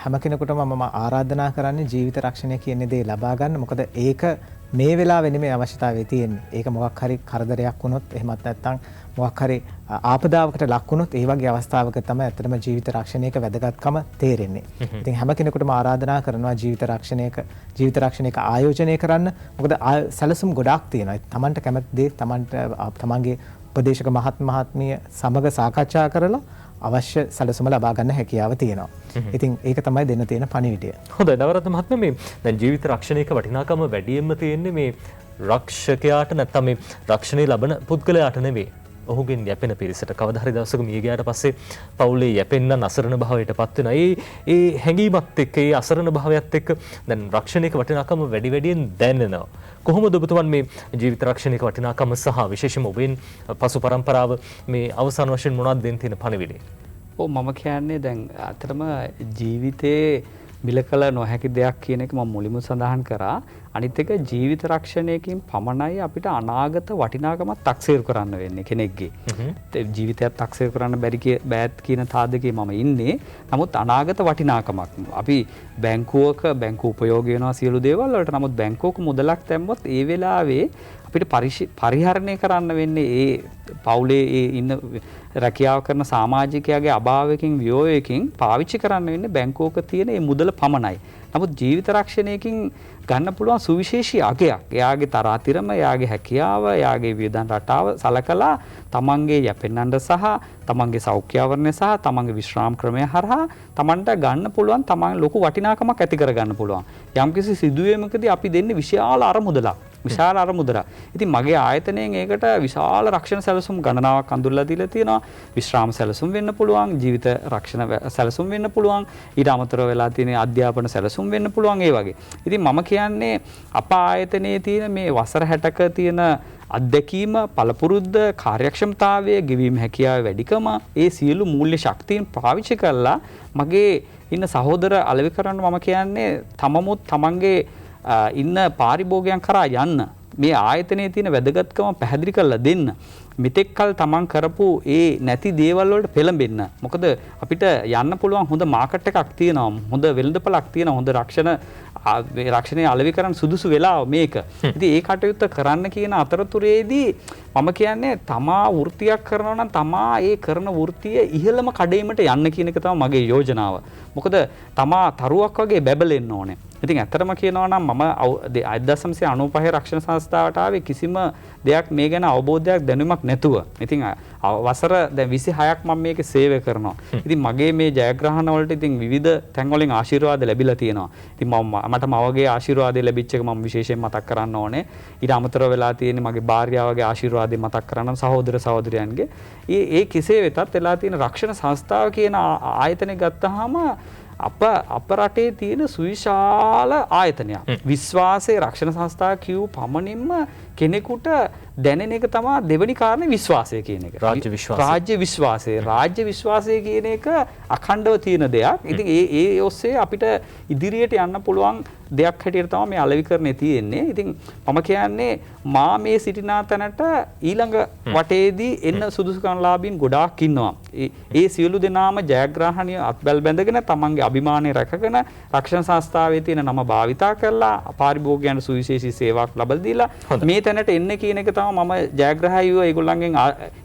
හැම කෙනෙකුටම මම ආරාධනා කරන්නේ ජීවිත රක්ෂණය කියන දේ ලබා ගන්න. මොකද ඒක මේ වෙලාවේ නෙමෙයි අවශ්‍යතාවය තියෙන්නේ. ඒක මොකක් හරි කරදරයක් වුණොත් එහෙමත් නැත්නම් මොකක් හරි ආපදාවකට ලක් වුණොත් ඒ වගේ අවස්ථාවක තමයි ඇත්තටම ජීවිත රක්ෂණයක වැදගත්කම තේරෙන්නේ. ඉතින් හැම කෙනෙකුටම ආරාධනා කරනවා ජීවිත රක්ෂණයක ආයෝජනය කරන්න. මොකද සැලසුම් ගොඩාක් තියෙනවා. තමන්ට කැමති දේ තමන්ගේ උපදේශක මහත්මිය සමග සාකච්ඡා කරලා අවශ්‍ය සැලසුම ලබා ගන්න හැකියාව තියෙනවා. ඉතින් ඒක තමයි දෙන්න තියෙන පණිවිඩය. හොඳයි නවරත්න මහත්මයා මේ දැන් ජීවිත රක්ෂණයක වටිනාකම වැඩියෙන්ම තියෙන්නේ මේ රක්ෂකයාට නැත්නම් මේ රක්ෂණය ලබන පුද්ගලයාට නෙවෙයි. ඔහුගෙන් යැපෙන පිරිසට කවදා හරි දවසක මිය ගියාට පස්සේ පවුලේ යැපෙන්න අසරණ භාවයට පත් වෙනවා. ඒ හැඟීමත් එක්ක ඒ අසරණ භාවයත් එක්ක දැන් රක්ෂණයක වටිනාකම වැඩියෙන් දැනෙනවා. කොහොමද ඔබතුමන් මේ ජීවිත රක්ෂණයක වටිනාකම සහ විශේෂයෙන්ම ඔබෙන් පසු පරම්පරාව මේ අවසාන වශයෙන් මොනවද දෙන්න තියෙන පණිවිඩය? මම කියන්නේ දැන් අතරම ජීවිතේ මිල කළ නොහැකි දෙයක් කියන එක මම මුලින්ම සඳහන් කරා. අනිත් එක ජීවිත රක්ෂණයකින් පමණයි අපිට අනාගත වටිනාකමක් තක්සේරු කරන්න වෙන්නේ කෙනෙක්ගේ. ජීවිතයක් තක්සේරු කරන්න බෑත් කියන තාදකේ මම ඉන්නේ. නමුත් අනාගත වටිනාකමක් අපි බැංකුව උපයෝගී වෙනවා සියලු දේවල් වලට. නමුත් බැංකුවක මුදලක් දැම්මොත් ඒ වෙලාවේ අපිට පරිහරණය කරන්න වෙන්නේ ඒ පවුලේ ඉන්න රැකියාව කරන සමාජිකයාගේ අභාවයකින් වියෝයකින් පාවිච්චි කරන්න වෙන්නේ බැංකුවක තියෙන මේ මුදල පමණයි. නමුත් ජීවිත රක්ෂණයකින් ගන්න පුළුවන් සුවිශේෂී අගයක්. එයාගේ තරාතිරම, එයාගේ හැකියාව, එයාගේ වියදම් රටාව සලකලා තමන්ගේ යැපෙන්නන්ට සහ තමන්ගේ සෞඛ්‍යාවරණය සහ තමන්ගේ විශ්‍රාම ක්‍රමය හරහා තමන්ට ගන්න පුළුවන් තමන් ලොකු වටිනාකමක් ඇති කර ගන්න පුළුවන්. යම්කිසි සිදුවීමකදී අපි දෙන්නේ විශාල අරමුදලක්. ඉතින් මගේ ආයතනයෙන් ඒකට විශාල රක්ෂණ සැලසුම් ගණනාවක් අඳුරලා දීලා තියෙනවා. විශ්‍රාම සැලසුම් වෙන්න පුළුවන්, ජීවිත රක්ෂණ සැලසුම් වෙන්න පුළුවන්, ඊට අමතරව වෙලා තියෙන අධ්‍යාපන සැලසුම් වෙන්න පුළුවන් ඒ වගේ. ඉතින් මම කියන්නේ අප ආයතනයේ තියෙන මේ වසර 60ක තියෙන අත්දැකීම, පළපුරුද්ද, කාර්යක්ෂමතාවය, ගෙවීම හැකියාව වැඩිකම, ඒ සියලු මූල්‍ය ශක්තියන් පාවිච්චි කරලා මගේ ඉන්න සහෝදර අලෙවිකරන්න මම කියන්නේ තමමුත් තමන්ගේ ඉන්න පාරිභෝගයන් කරා යන්න. මේ ආයතනයේ තියෙන වැදගත්කම පැහැදිලි කරලා දෙන්න. මෙතෙක් කල තමන් කරපු ඒ නැති දේවල් වලට පෙළඹෙන්න. මොකද අපිට යන්න පුළුවන් හොඳ මාකට් එකක් තියෙනවා. හොඳ වෙළඳපළක් තියෙනවා. හොඳ රක්ෂණයේ අලෙවි කරන්න සුදුසු වෙලාව මේක. ඉතින් ඒ කටයුත්ත කරන්න කියන අතරතුරේදී මම කියන්නේ තමා වෘත්තියක් කරනවා නම් තමා ඒ කරන වෘත්තිය ඉහළම කඩේමට යන්න කියන එක තමයි මගේ යෝජනාව. මොකද තමා තරුවක් වගේ බැබලෙන්න ඕනේ. ඉතින් ඇත්තටම කියනවා නම් මම 1995 රක්ෂණ සංස්ථාවට ආවේ කිසිම දෙයක් මේ ගැන අවබෝධයක් දැනුමක් නැතුව. ඉතින් වසර දැන් 26ක් මම මේකේ සේවය කරනවා. ඉතින් මගේ මේ ජයග්‍රහණ වලට ඉතින් විවිධ තැන් වලින් ආශිර්වාද ලැබිලා තියෙනවා. ඉතින් මට මවගේ ආශිර්වාදය ලැබිච්ච එක මම විශේෂයෙන් මතක් කරන්න ඕනේ. ඊට අමතරව වෙලා තියෙන්නේ මගේ භාර්යාවගේ ආශිර්වාදය මතක් කරන්න සහෝදර සහෝදරයන්ගේ. ඒ කෙසේ වෙතත් වෙලා තියෙන රක්ෂණ සංස්ථාව කියන ආයතනය ගත්තාම අප රටේ තියෙන සුවිශාල ආයතනයක්. විශ්වාසයේ රක්ෂණ සංස්ථා කියූ පමණින්ම කෙනෙකුට දැනෙන එක තමයි දෙවෙනි කාරණේ විශ්වාසය කියන එක. රාජ්‍ය විශ්වාසය. රාජ්‍ය විශ්වාසය කියන එක අඛණ්ඩව තියෙන දෙයක්. ඉතින් ඒ ඔස්සේ අපිට ඉදිරියට යන්න පුළුවන් දෙයක් හැටියට තමයි මේ අලෙවිකරණේ තියෙන්නේ. ඉතින් මම කියන්නේ මා මේ සිටිනා තැනට ඊළඟ වටේදී එන්න සුදුසුකම්ලාභීන් ගොඩාක් ඉන්නවා. ඒ සියලු දෙනාම ජයග්‍රහණීය අත්බැල් බැඳගෙන තමන්ගේ අභිමානය රැකගෙන රක්ෂණ සංස්ථාවේ තියෙන නම භාවිතා කරලා පාරිභෝගිකයන්ට සුවිශේෂී සේවාවක් ලබා දීලා මේ තැනට එන්න කියන එක තමයි මම ජයග්‍රහීව ඒගොල්ලන්ගෙන්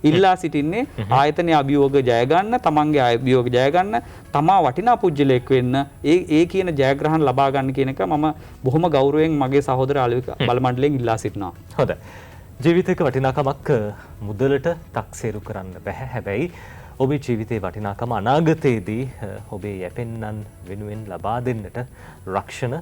ඉල්ලා සිටින්නේ. ආයතනයේ අභියෝග ජය ගන්න, තමන්ගේ අභියෝග ජය ගන්න, තමා වටිනා පුජ්‍යලයක් වෙන්න, ඒ කියන ජයග්‍රහණ ලබා ගන්න කියන එක මම බොහොම ගෞරවයෙන් මගේ සහෝදර බල මණ්ඩලයෙන් ඉල්ලා සිටිනවා. හොඳයි. ජීවිතයක වටිනාකමක් මුදලට තක්සේරු කරන්න බෑ. හැබැයි ඔබේ ජීවිතයේ වටිනාකම අනාගතයේදී ඔබේ යැපෙන්නන් වෙනුවෙන් ලබා දෙන්නට රක්ෂණ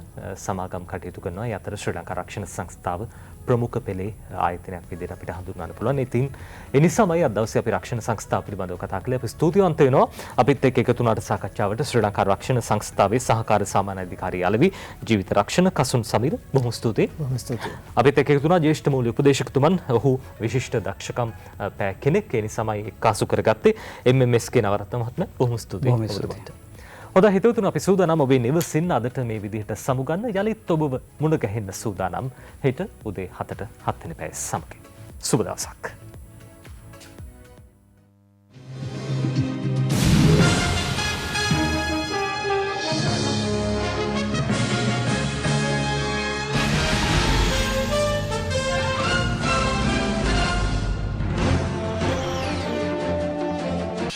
සමාගම් කටයුතු කරනවා. ඒ අතර ශ්‍රී ලංකා රක්ෂණ සංස්ථාව ප්‍රමුඛ පෙළේ ආයතනයක් විදිහට අපිට හඳුන්වන්න පුළුවන්. ඉතින් ඒ නිසාමයි අද දවසේ අපි රක්ෂණ සංස්ථාව පිළිබඳව කතා කළේ. අපි ස්තුතිවන්ත වෙනවා අපිත් එක්ක එකතු වුණාට සාකච්ඡාවට ශ්‍රී ලංකා රක්ෂණ සංස්ථාවේ සහකාර සාමාන්‍ය අධිකාරී අලවි ජීවිත රක්ෂණ කසුන් සමීර බොහොම ස්තුතියි. බොහොම ස්තුතියි. අපිත් එක්ක එකතු වුණා ජ්‍යෙෂ්ඨ මූල්‍ය උපදේශකතුමන්. ඔහු විශිෂ්ට දක්ෂකම් පෑ කෙනෙක්. ඒ නිසාමයි එක්කාසු කරගත්තේ. MMS ගේ නවරත්න මහත්මයා බොහොම ස්තුතියි. හොඳයි හිතවතුනි අපි සූදානම් ඔබේ නිවසින් අදට මේ විදිහට සමුගන්න යලිත් ඔබව මුණ ගැහෙන්න සූදානම් හෙට උදේ 7ට 7 වෙනි පැය සමගින්. සුබ දවසක්.